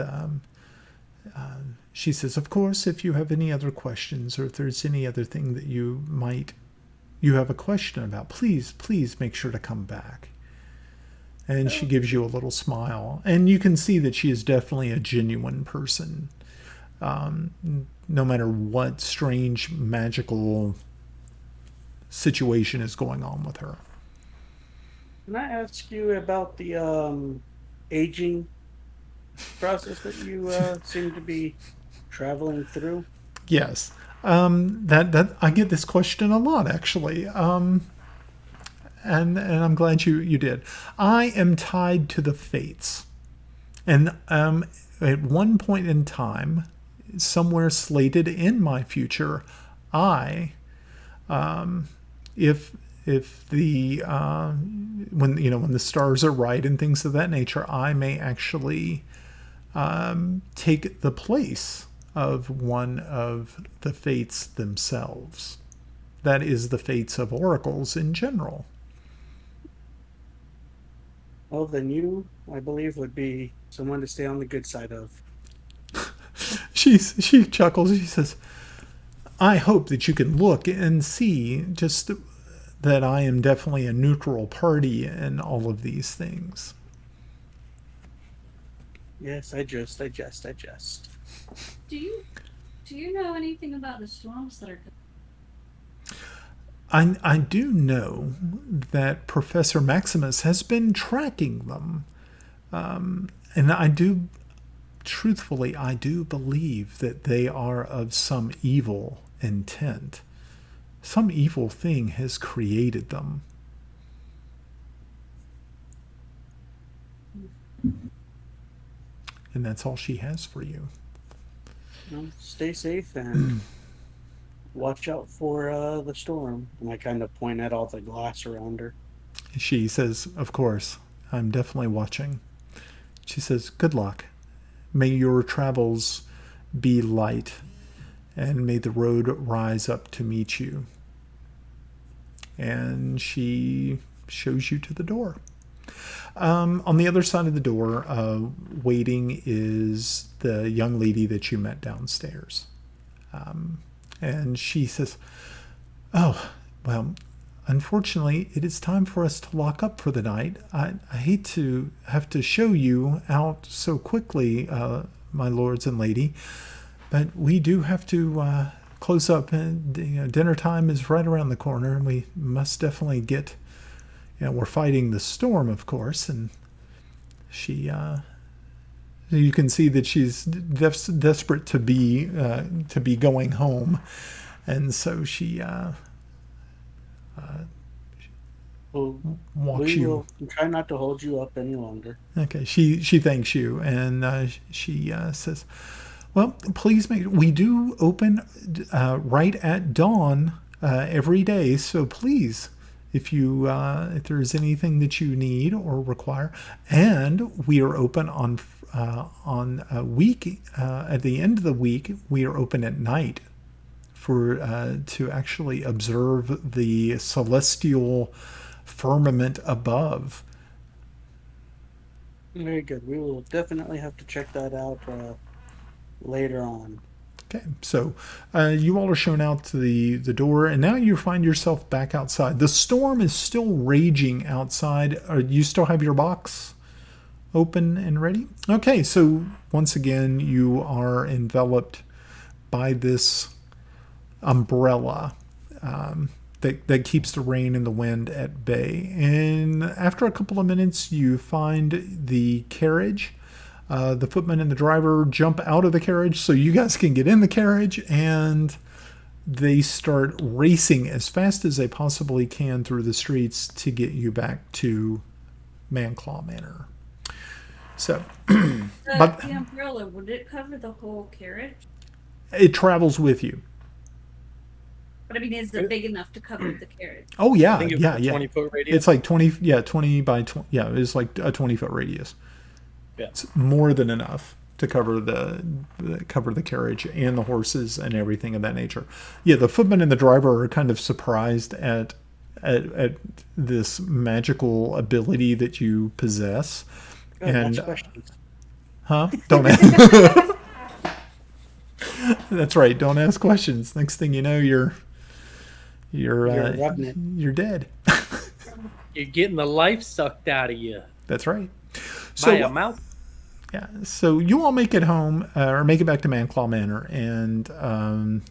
she says, "Of course, if you have any other questions, or if there's any other thing that you have a question about, please make sure to come back." And she gives you a little smile, and you can see that she is definitely a genuine person. No matter what strange magical situation is going on with her. Can I ask you about the aging process that you seem to be traveling through? Yes. That I get this question a lot, actually. And I'm glad you did. I am tied to the fates. And at one point in time, somewhere slated in my future, I, if the when the stars are right and things of that nature, I may actually take the place of one of the fates themselves. That is the fates of oracles in general. Well, then you, I believe, would be someone to stay on the good side of. She chuckles. She says, "I hope that you can look and see just that I am definitely a neutral party in all of these things." Yes, I jest. Do you know anything about the storms that are coming? I do know that Professor Maximus has been tracking them. And I do believe that they are of some evil intent. Some evil thing has created them. And that's all she has for you. Well, stay safe and watch out for the storm. And I kind of point at all the glass around her. She says, "Of course, I'm definitely watching." She says, "Good luck. May your travels be light, and may the road rise up to meet you." And she shows you to the door. On the other side of the door, waiting is the young lady that you met downstairs. And she says, "Oh, well, unfortunately, it is time for us to lock up for the night. I hate to have to show you out so quickly, my lords and lady, but we do have to close up. And dinner time is right around the corner, and we must definitely get. We're fighting the storm, of course, and she. You can see that she's desperate to be going home, and so she Well, walks we you. will try not to hold you up any longer. Okay, she thanks you, and she says, "Well, please make. We do open right at dawn every day, so please, if there's anything that you need or require, and we are open on a week at the end of the week. We are open at night for to actually observe the celestial firmament above." Very good. We will definitely have to check that out later on. Okay, so you all are shown out to the door, and now you find yourself back outside. The storm is still raging outside. You still have your box open and ready? Okay, so once again, you are enveloped by this umbrella that keeps the rain and the wind at bay. And after a couple of minutes, you find the carriage. The footman and the driver jump out of the carriage so you guys can get in the carriage, and they start racing as fast as they possibly can through the streets to get you back to Manclaw Manor. So, but The umbrella, would it cover the whole carriage? it travels with you. But I mean, is it big enough to cover the carriage? Oh yeah, I think it was yeah, a yeah. 20-foot radius. It's like 20 by 20. Yeah, it's like a 20-foot radius. Yeah. It's more than enough to cover the carriage and the horses and everything of that nature. Yeah, the footman and the driver are kind of surprised at this magical ability that you possess. Good, And next questions. don't ask. That's right. Don't ask questions. Next thing you know, you're a revenant. you're dead. You're getting the life sucked out of you That's right. by a mouth. Yeah, so you all make it home, or make it back to Manclaw Manor, and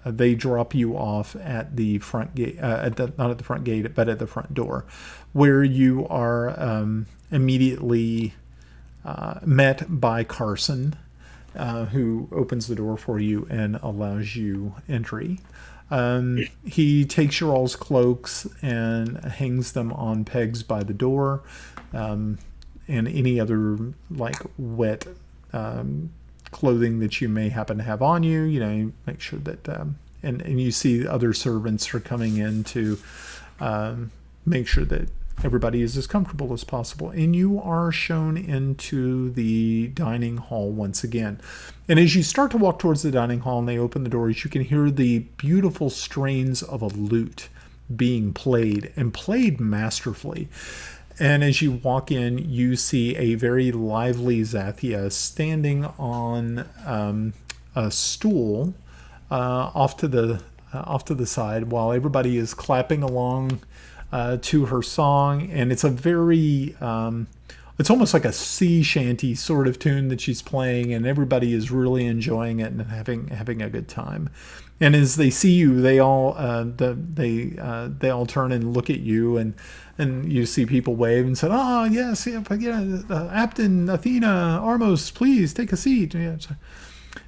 they drop you off at the front gate, not at the front gate, but at the front door, where you are immediately met by Carson, who opens the door for you and allows you entry. He takes your all's cloaks and hangs them on pegs by the door. And any other like wet clothing that you may happen to have on you, you make sure that, and you see other servants are coming in to make sure that everybody is as comfortable as possible. And you are shown into the dining hall once again. And as you start to walk towards the dining hall and they open the doors, you can hear the beautiful strains of a lute being played, and played masterfully. And as you walk in, you see a very lively Zathia standing on a stool off to the side, while everybody is clapping along to her song. And it's a very it's almost like a sea shanty sort of tune that she's playing, and everybody is really enjoying it and having a good time. And as they see you, they all turn and look at you, and you see people wave and say, "Oh yes, yeah, Apton, Athena, Armos, please take a seat." Yeah, so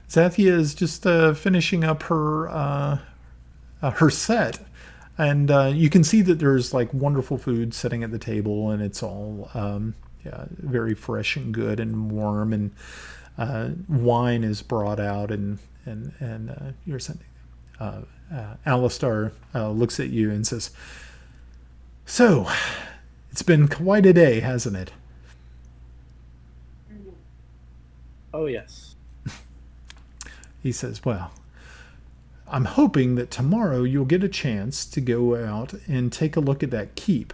Zathia is just finishing up her set, and you can see that there's like wonderful food sitting at the table, and it's all very fresh and good and warm, and wine is brought out, and you're sending. Alistar looks at you and says, "So, it's been quite a day, hasn't it?" Oh, yes. He says, "Well, I'm hoping that tomorrow you'll get a chance to go out and take a look at that keep.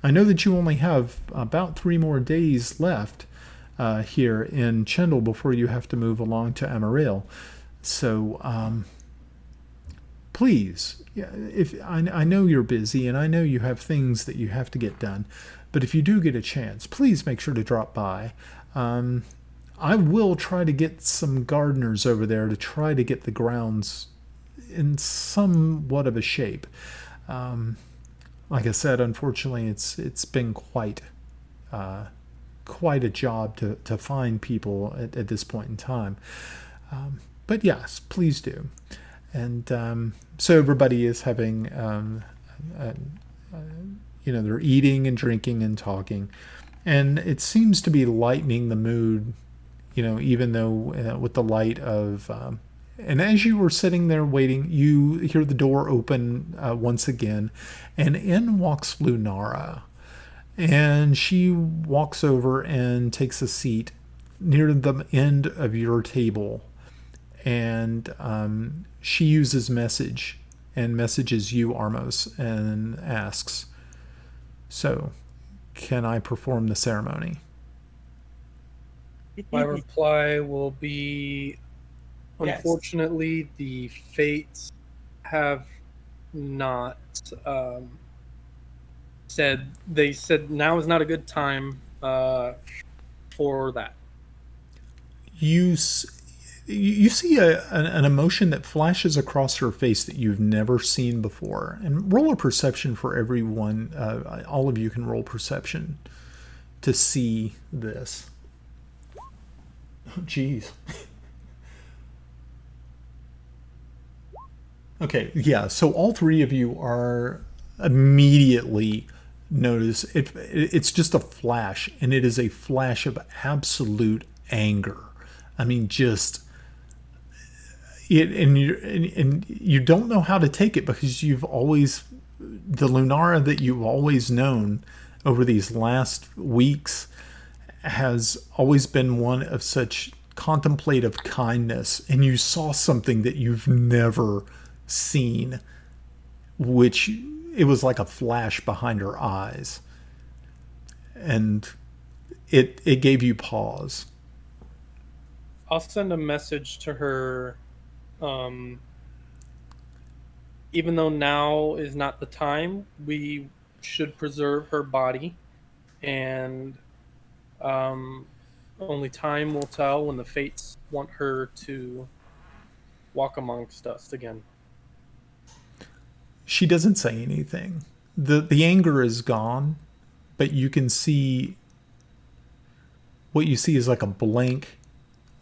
I know that you only have about 3 more days left here in Chendel before you have to move along to Amaril. So, please, yeah, if I know you're busy and I know you have things that you have to get done, but if you do get a chance, please make sure to drop by. I will try to get some gardeners over there to try to get the grounds in somewhat of a shape. Like I said, unfortunately, it's been quite a job to find people at this point in time. But yes, please do. And so everybody is having, they're eating and drinking and talking, and it seems to be lightening the mood. Even though with the light of, and as you were sitting there waiting, you hear the door open once again, and in walks Lunara. And she walks over and takes a seat near the end of your table. And she uses message and messages you, Armos, and asks, "So, can I perform the ceremony?" My reply will be, Yes. unfortunately, the fates have not they said now is not a good time for that. You see an emotion that flashes across her face that you've never seen before. And roll a perception for everyone. All of you can roll perception to see this. Oh, geez. Okay, yeah. So all three of you are immediately notice it. It's just a flash, and it is a flash of absolute anger. I mean, just it, and you don't know how to take it because you've always the Lunara that you've always known over these last weeks has always been one of such contemplative kindness, and you saw something that you've never seen, which it was like a flash behind her eyes, and it gave you pause. I'll send a message to her. Even though now is not the time, we should preserve her body, and only time will tell when the fates want her to walk amongst us again. She doesn't say anything. The anger is gone, but you can see what you see is like a blank.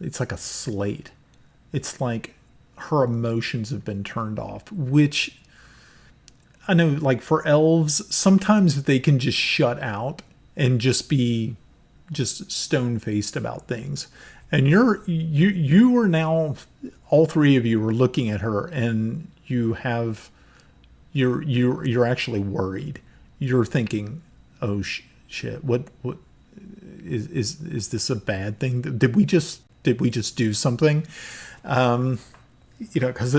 It's like a slate. It's like her emotions have been turned off, which I know, like for elves, sometimes they can just shut out and just be just stone-faced about things. And you are now, all three of you are looking at her, and you're actually worried. You're thinking, "Oh shit! What is this a bad thing? Did we just do something?" Because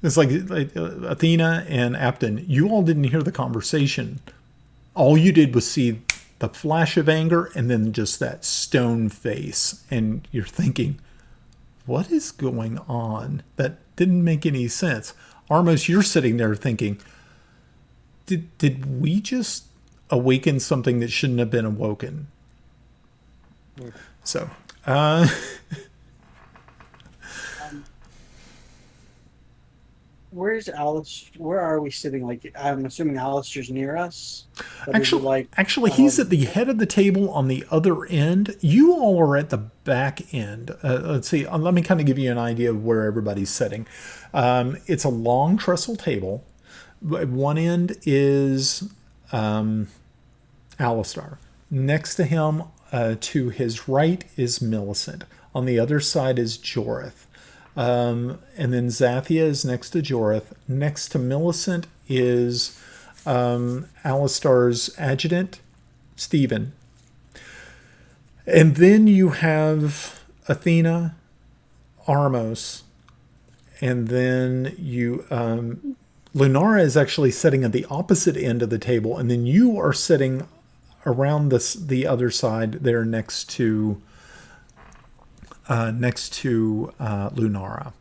it's like Athena and Apton, you all didn't hear the conversation. All you did was see the flash of anger and then just that stone face, and you're thinking, what is going on? That didn't make any sense. Armos, you're sitting there thinking, did we just awaken something that shouldn't have been awoken? So where's Alice? Where are we sitting? Like, I'm assuming Alistair's near us. But is it Actually, he's at the head of the table on the other end. You all are at the back end. Let's see. Let me kind of give you an idea of where everybody's sitting. It's a long trestle table. At one end is Alistair. Next to him, to his right, is Millicent. On the other side is Jorith. And then Zathia is next to Jorith. Next to Millicent is Alistair's adjutant, Stephen. And then you have Athena, Armos, and then you Lunara is actually sitting at the opposite end of the table, and then you are sitting around the other side there next to Lunara.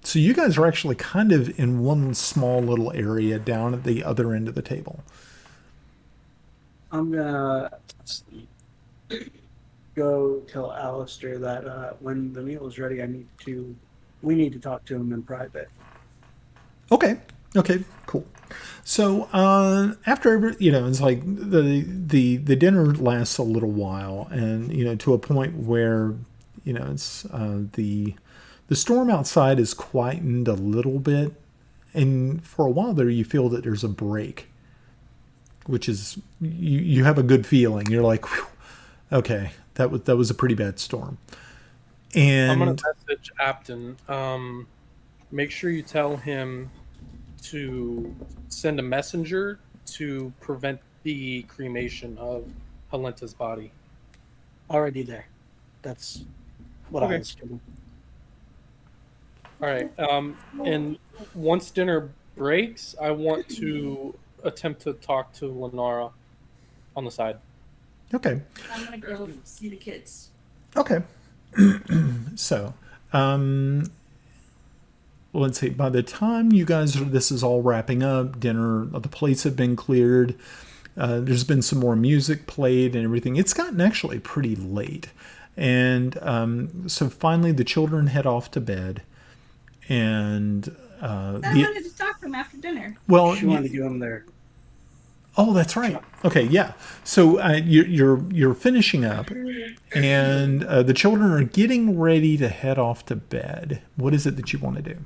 So you guys are actually kind of in one small little area down at the other end of the table. I'm gonna go tell Alistair that when the meal is ready, we need to talk to him in private. Okay. Okay. Cool. So after it's like the dinner lasts a little while, and to a point where it's the storm outside is quietened a little bit, and for a while there you feel that there's a break, which is you have a good feeling. You're like, whew, okay, that was a pretty bad storm. I'm gonna And message Apton. Make sure you tell him to send a messenger to prevent the cremation of Helenta's body. Already there. That's what I Okay. was doing. All right. And once dinner breaks, I want to attempt to talk to Lenara on the side. okay, I'm gonna go see the kids. okay. So, let's see. By the time this is all wrapping up, dinner, the plates have been cleared. There's been some more music played and everything. It's gotten actually pretty late, and so finally the children head off to bed. And I wanted to talk to him after dinner. well, She wanted to give him their. oh, that's right. Okay, yeah. So you're finishing up, and the children are getting ready to head off to bed. What is it that you want to do?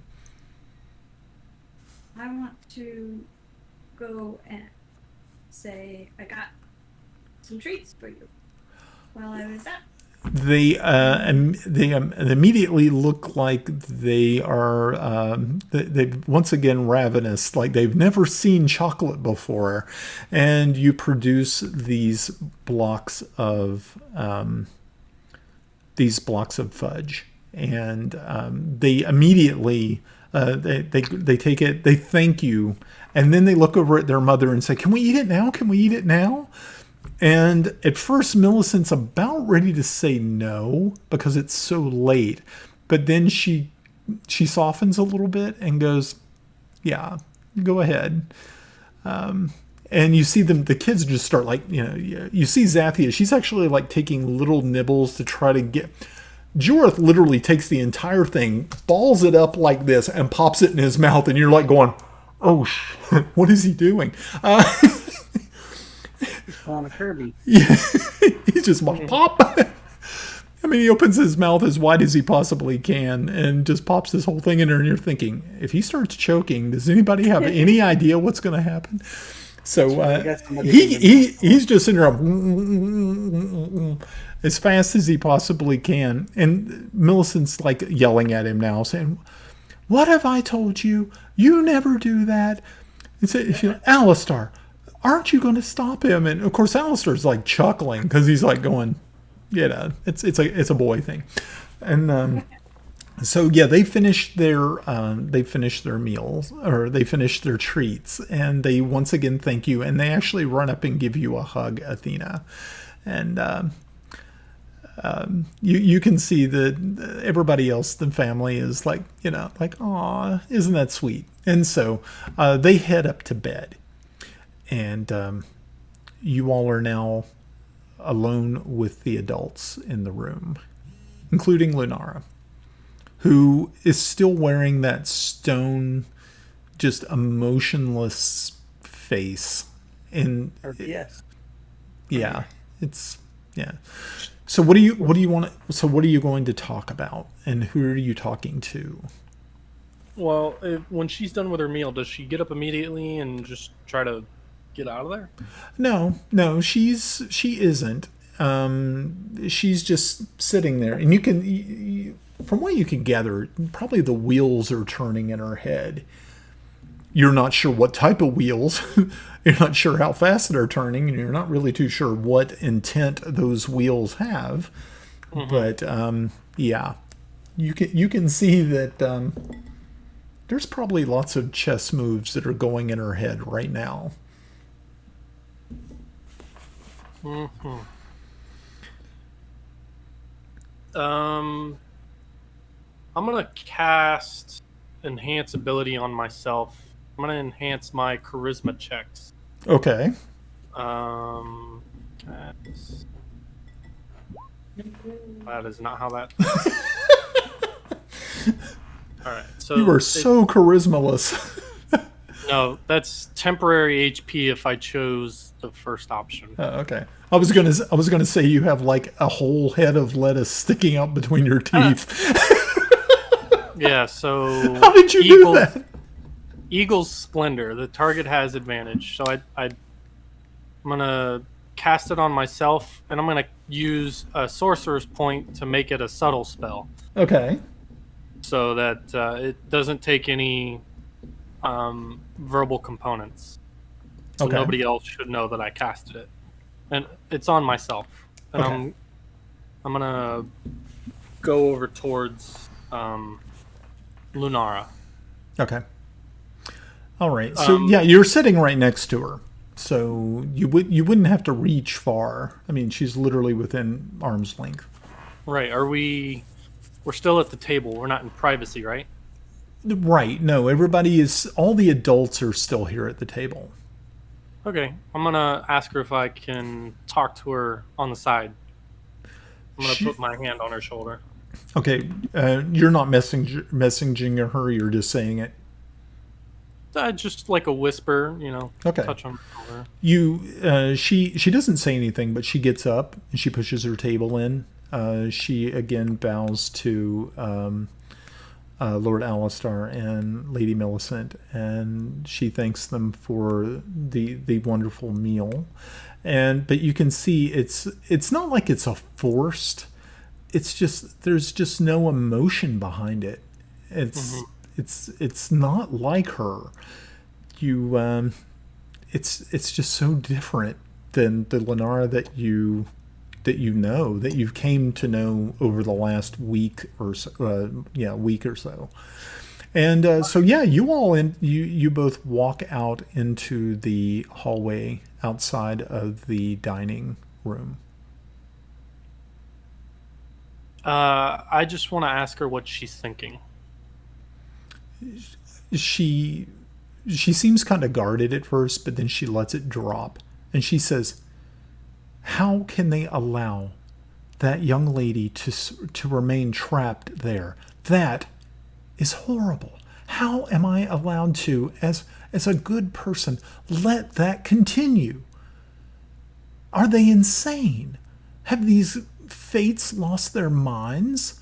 I want to go and say I got some treats for you while I was out. They immediately look like they are they once again ravenous, like they've never seen chocolate before, and you produce these blocks of fudge, and they immediately they take it, they thank you, and then they look over at their mother and say, "Can we eat it now? Can we eat it now?" And at first, Millicent's about ready to say no because it's so late, but then she softens a little bit and goes, "Yeah, go ahead." And you see the kids just start like, you see Zathia. She's actually like taking little nibbles to try to get. Jorith literally takes the entire thing, balls it up like this, and pops it in his mouth, and you're like going, "Oh, what is he doing?" He's calling a Kirby. Yeah, he's just pop. I mean, he opens his mouth as wide as he possibly can and just pops this whole thing in there. And you're thinking, if he starts choking, does anybody have any idea what's going to happen? So he's just sitting there as fast as he possibly can. And Millicent's like yelling at him now, saying, "What have I told you? You never do that." It's Alistar, aren't you going to stop him? And of course, Alistair's like chuckling because he's like going, it's a boy thing. And so yeah, they finished their meals, or they finished their treats, and they once again thank you, and they actually run up and give you a hug, Athena. And you can see that everybody else, the family, is like, like, "Aw, isn't that sweet?" And so they head up to bed. And you all are now alone with the adults in the room, including Lunara, who is still wearing that stone, just emotionless face. And yes. yeah, it's yeah. So what do you want? So what are you going to talk about, and who are you talking to? Well, when she's done with her meal, does she get up immediately and just try to get out of there? No, she isn't. She's just sitting there, and from what you can gather, probably the wheels are turning in her head. You're not sure what type of wheels. You're not sure how fast they're turning, and you're not really too sure what intent those wheels have. Mm-hmm. But yeah, you can see that there's probably lots of chess moves that are going in her head right now. Mm-hmm. I'm gonna cast enhance ability on myself. I'm gonna enhance my charisma checks. Okay. That's- that is not how that. All right, so You are so charismaless. no, that's temporary HP if I chose the first option. Okay. I was gonna say you have like a whole head of lettuce sticking out between your teeth. Yeah, so How did you do that? Eagle's Splendor. The target has advantage, so I'm gonna cast it on myself, and I'm gonna use a Sorcerer's Point to make it a subtle spell, Okay. so that it doesn't take any verbal components. So Okay. nobody else should know that I casted it, and it's on myself. And Okay. I'm gonna go over towards Lunara. Okay. All right. So yeah, you're sitting right next to her. So you wouldn't have to reach far. I mean, she's literally within arm's length. Right? We're still at the table. We're not in privacy, right? Right. No, all the adults are still here at the table. Okay. I'm gonna ask her if I can talk to her on the side. I'm gonna put my hand on her shoulder. Okay. You're not messaging her. You're just saying it. Just like a whisper, Okay. touch on her shoulder. She doesn't say anything, but she gets up and she pushes her table in. She again bows to Lord Alistar and Lady Millicent, and she thanks them for the wonderful meal. But you can see it's not like it's a forced. It's just there's just no emotion behind it. It's not like her. It's just so different than the Lenara that you've came to know over the last week or so. Week or so. And so yeah, you both walk out into the hallway outside of the dining room. I just want to ask her what she's thinking. She seems kind of guarded at first, but then she lets it drop, and she says, "How can they allow that young lady to remain trapped there? That is horrible. How am I allowed to, as a good person, let that continue? Are they insane? Have these fates lost their minds?"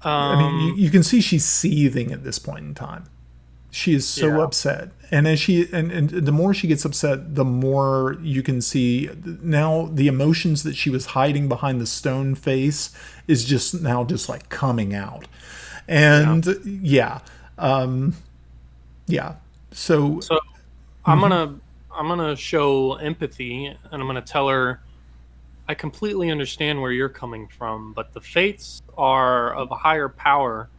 I mean, you can see she's seething at this point in time. She is so upset, and as and the more she gets upset, the more you can see now the emotions that she was hiding behind the stone face is just like coming out, and So I'm gonna show empathy, and I'm gonna tell her, I completely understand where you're coming from, but the fates are of a higher power.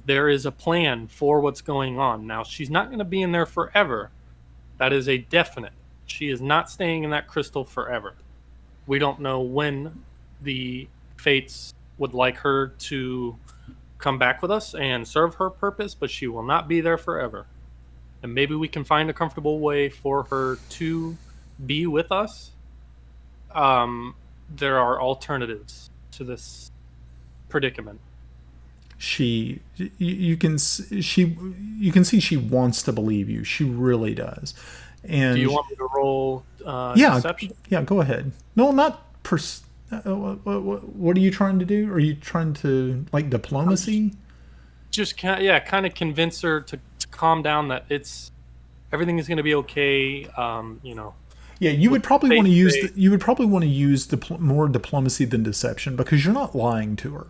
There is a plan for what's going on. Now, she's not going to be in there forever. That is a definite. She is not staying in that crystal forever. We don't know when the fates would like her to come back with us and serve her purpose, but she will not be there forever. And maybe we can find a comfortable way for her to be with us. There are alternatives to this predicament. you can see she wants to believe you. She really does. And do you want me to roll deception? Yeah, go ahead. No, not what are you trying to do? Are you trying to like diplomacy? Just kind of convince her to calm down, that everything is going to be okay. Yeah, you would probably want to use more diplomacy than deception, because you're not lying to her.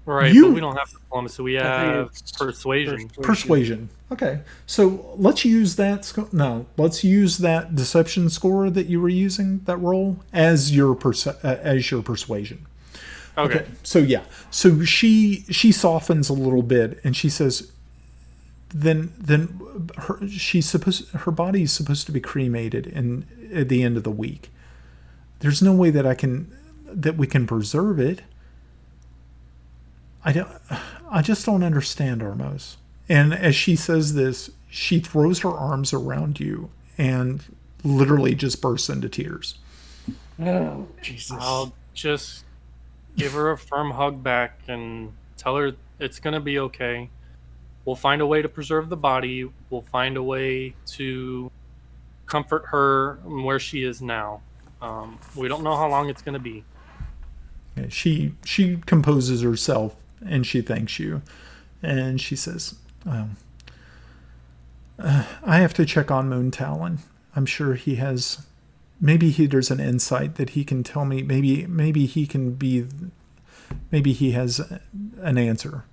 Right, but we don't have diplomacy. We have persuasion. Persuasion. Okay, so let's use that. Let's use that deception score that you were using, that roll, as your persuasion. Okay. So she softens a little bit, and she says, then her body's supposed to be cremated at the end of the week. There's no way that we can preserve it. I just don't understand, Armos. And as she says this, she throws her arms around you and literally just bursts into tears. Oh, Jesus. I'll just give her a firm hug back and tell her it's going to be okay. We'll find a way to preserve the body. We'll find a way to comfort her where she is now. We don't know how long it's going to be. She composes herself and she thanks you. And she says, I have to check on Moon Talon. I'm sure he has. There's an insight that he can tell me. Maybe he can be. Maybe he has an answer.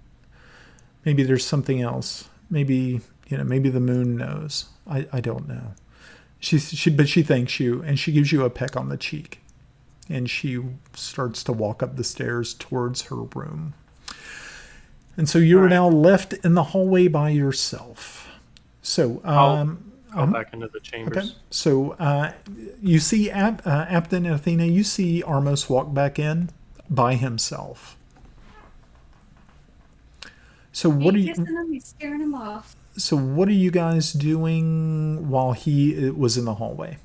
Maybe there's something else. Maybe the moon knows. I don't know. But she thanks you and she gives you a peck on the cheek, and she starts to walk up the stairs towards her room. And so you're now left in the hallway by yourself. So I'll go back into the chambers. okay. So you see Apton and Athena. You see Armos walk back in by himself. So what are you? Kissing him, he's scaring him off. So what are you guys doing while he was in the hallway?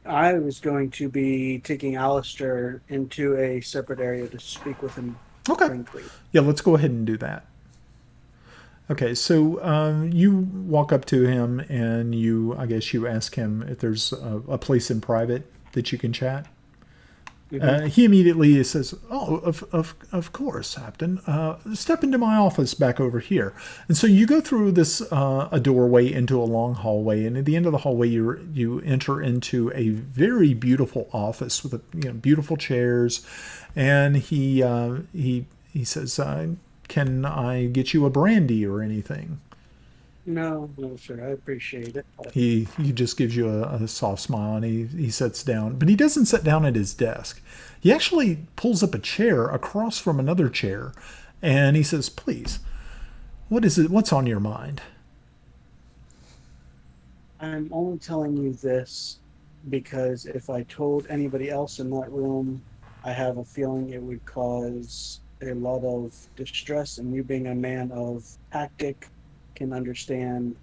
I was going to be taking Alistair into a separate area to speak with him Okay. frankly. Yeah, let's go ahead and do that. Okay, so you walk up to him and I guess you ask him if there's a place in private that you can chat. He immediately says, "Oh, of course, Captain. Step into my office back over here." And so you go through this a doorway into a long hallway, and at the end of the hallway, you enter into a very beautiful office with beautiful chairs. And he says, "Can I get you a brandy or anything?" No, sir. I appreciate it. He just gives you a soft smile, and he sits down. But he doesn't sit down at his desk. He actually pulls up a chair across from another chair, and he says, "Please, what is it? What's on your mind?" I'm only telling you this because if I told anybody else in that room, I have a feeling it would cause a lot of distress, and you being a man of tactic can understand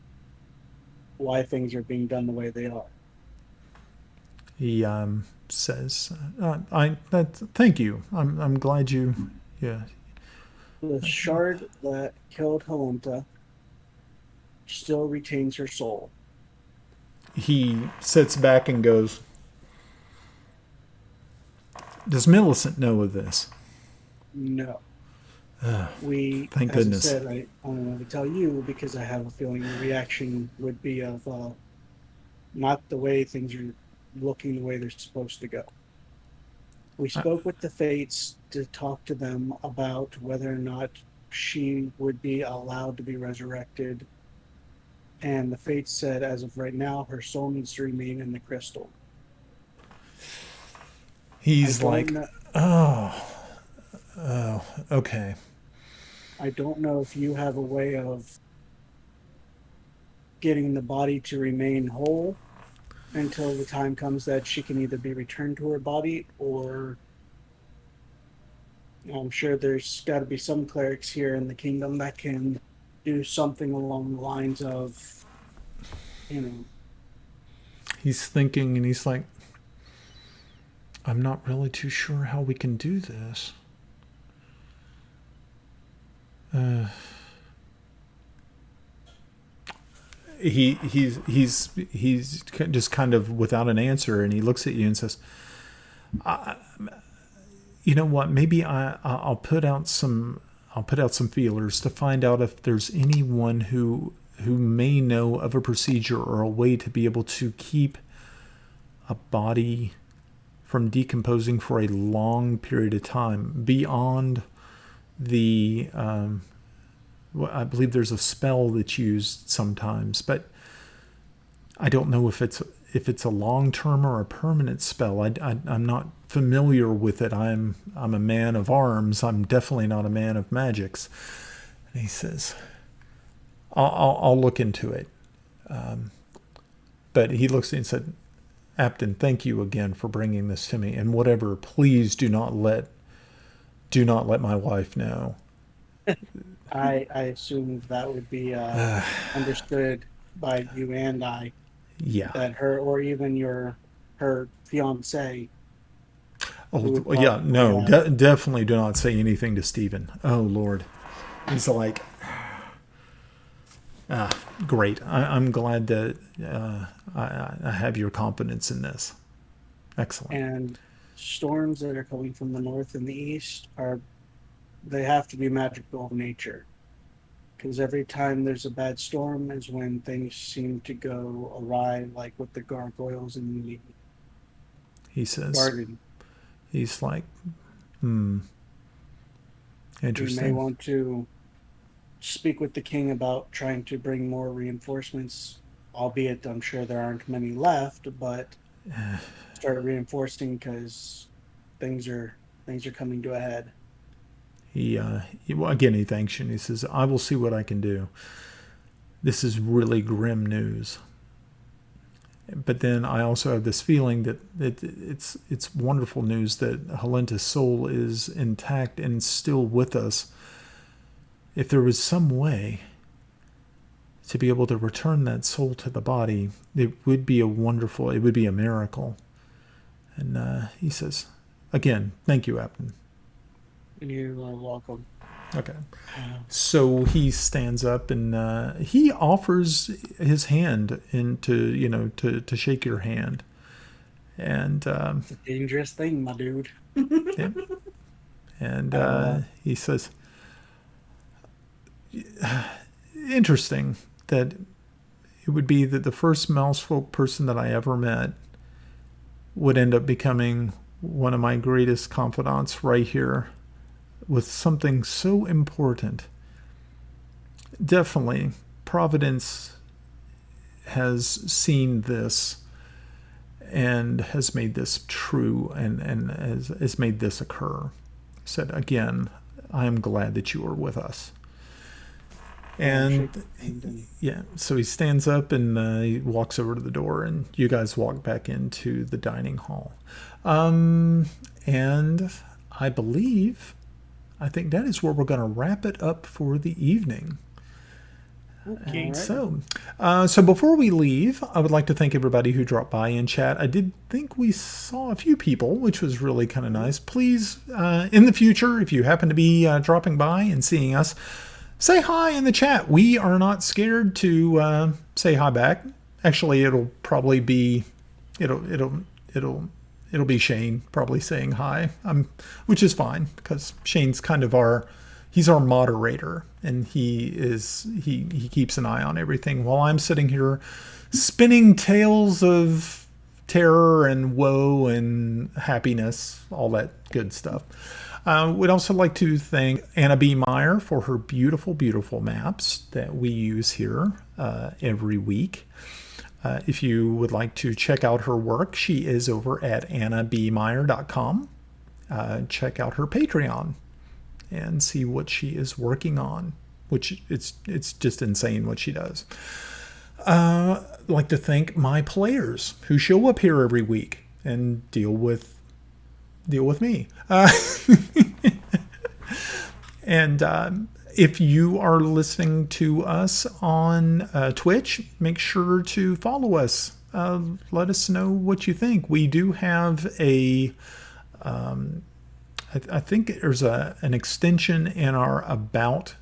why things are being done the way they are. He says, "Thank you. I'm glad you." Yeah. The shard that killed Helenta still retains her soul. He sits back and goes, "Does Millicent know of this?" No. Thank as goodness. I said, I only want to tell you because I have a feeling the reaction would be of not the way things are looking the way they're supposed to go. We spoke with the Fates to talk to them about whether or not she would be allowed to be resurrected. And the Fates said, as of right now, her soul needs to remain in the crystal. He's like, oh, okay. I don't know if you have a way of getting the body to remain whole until the time comes that she can either be returned to her body, or I'm sure there's got to be some clerics here in the kingdom that can do something along the lines of, He's thinking, and he's like, "I'm not really too sure how we can do this." He's just kind of without an answer, and he looks at you and says, "You know what? Maybe I'll put out some feelers to find out if there's anyone who may know of a procedure or a way to be able to keep a body from decomposing for a long period of time beyond the I believe there's a spell that's used sometimes, but I don't know if it's a long-term or a permanent spell. I'm not familiar with it. I'm a man of arms. I'm definitely not a man of magics." And he says, I'll look into it. But he looks and said, Apton, thank you again for bringing this to me. And whatever, please do not let my wife know. I assumed that would be understood by you and I, Yeah. that her or even her fiance. Oh, would yeah. probably, No, definitely do not say anything to Stephen. Oh, Lord. He's like, great. I'm glad that I have your confidence in this. Excellent. And storms that are coming from the north and the east they have to be magical in nature. Because every time there's a bad storm is when things seem to go awry, like with the gargoyles in the He says, garden. he's like, We interesting. may want to speak with the king about trying to bring more reinforcements, albeit I'm sure there aren't many left, but start reinforcing because things are coming to a head. Again, he thanks you and he says, I will see what I can do. This is really grim news. But then I also have this feeling that it's wonderful news that Helenta's soul is intact and still with us. If there was some way to be able to return that soul to the body, it would be a miracle. And he says, again, thank you, Apton. You are welcome. Okay. So he stands up and he offers his hand to shake your hand. And It's a dangerous thing, my dude. yeah. And he says, interesting that it would be that the first Mousefolk person that I ever met would end up becoming one of my greatest confidants right here with something so important. Definitely, Providence has seen this and has made this true and has made this occur. Said, again, I am glad that you are with us. And yeah, so he stands up and he walks over to the door, and you guys walk back into the dining hall. And I think that is where we're going to wrap it up for the evening. Okay. And so before we leave, I would like to thank everybody who dropped by in chat. I did think we saw a few people, which was really kind of nice. Please, in the future, if you happen to be dropping by and seeing us, say hi in the chat. We are not scared to say hi back. Actually, it'll probably be it'll be Shane probably saying hi, which is fine because Shane's kind of he's our moderator, and he keeps an eye on everything while I'm sitting here spinning tales of terror and woe and happiness, all that good stuff. We'd also like to thank Anna B. Meyer for her beautiful, beautiful maps that we use here every week. If you would like to check out her work, she is over at annabmeyer.com. Check out her Patreon and see what she is working on, which it's just insane what she does. I'd like to thank my players who show up here every week and deal with me. And if you are listening to us on Twitch, make sure to follow us. Let us know what you think. We do have I think there's an extension in our About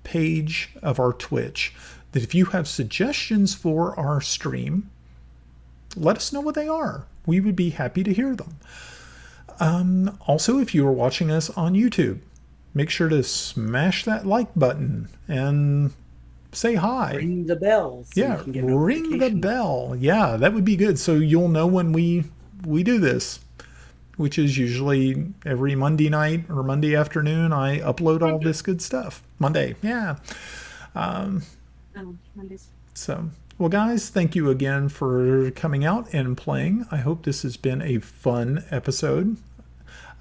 page of our Twitch that if you have suggestions for our stream, let us know what they are. We would be happy to hear them. Also, if you are watching us on YouTube, make sure to smash that like button and say hi. Ring the bell. So ring the bell. Yeah, that would be good. So you'll know when we do this, which is usually every Monday night or Monday afternoon. I upload all this good stuff. Monday, yeah. Mondays. So, well, guys, thank you again for coming out and playing. I hope this has been a fun episode.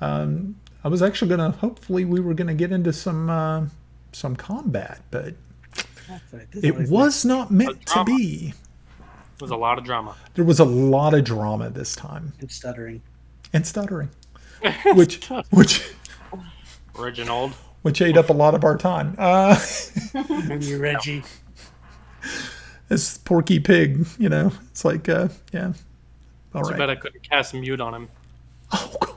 I was actually hopefully we were gonna get into some combat, but it was not meant to be. was a lot of drama. There was a lot of drama this time. And stuttering. And stuttering. Which Reginald. ate up a lot of our time. And you, Reggie. This Porky Pig, it's like, yeah. All Too right. bad I couldn't cast mute on him. Oh, God.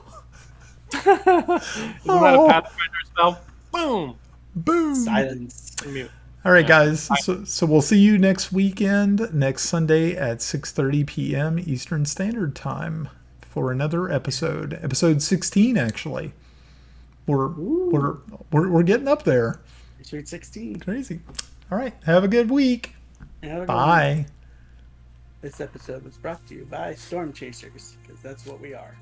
Isn't that a Pathfinder spell? Boom! Boom. Silence. Mute. All right, Yeah. guys. So we'll see you next weekend, next Sunday at 6:30 p.m. Eastern Standard Time for another episode. Episode 16, actually. We're getting up there. Sweet 16. Crazy. All right. Have a good week. Have a good one. Bye. This episode was brought to you by Storm Chasers, because that's what we are.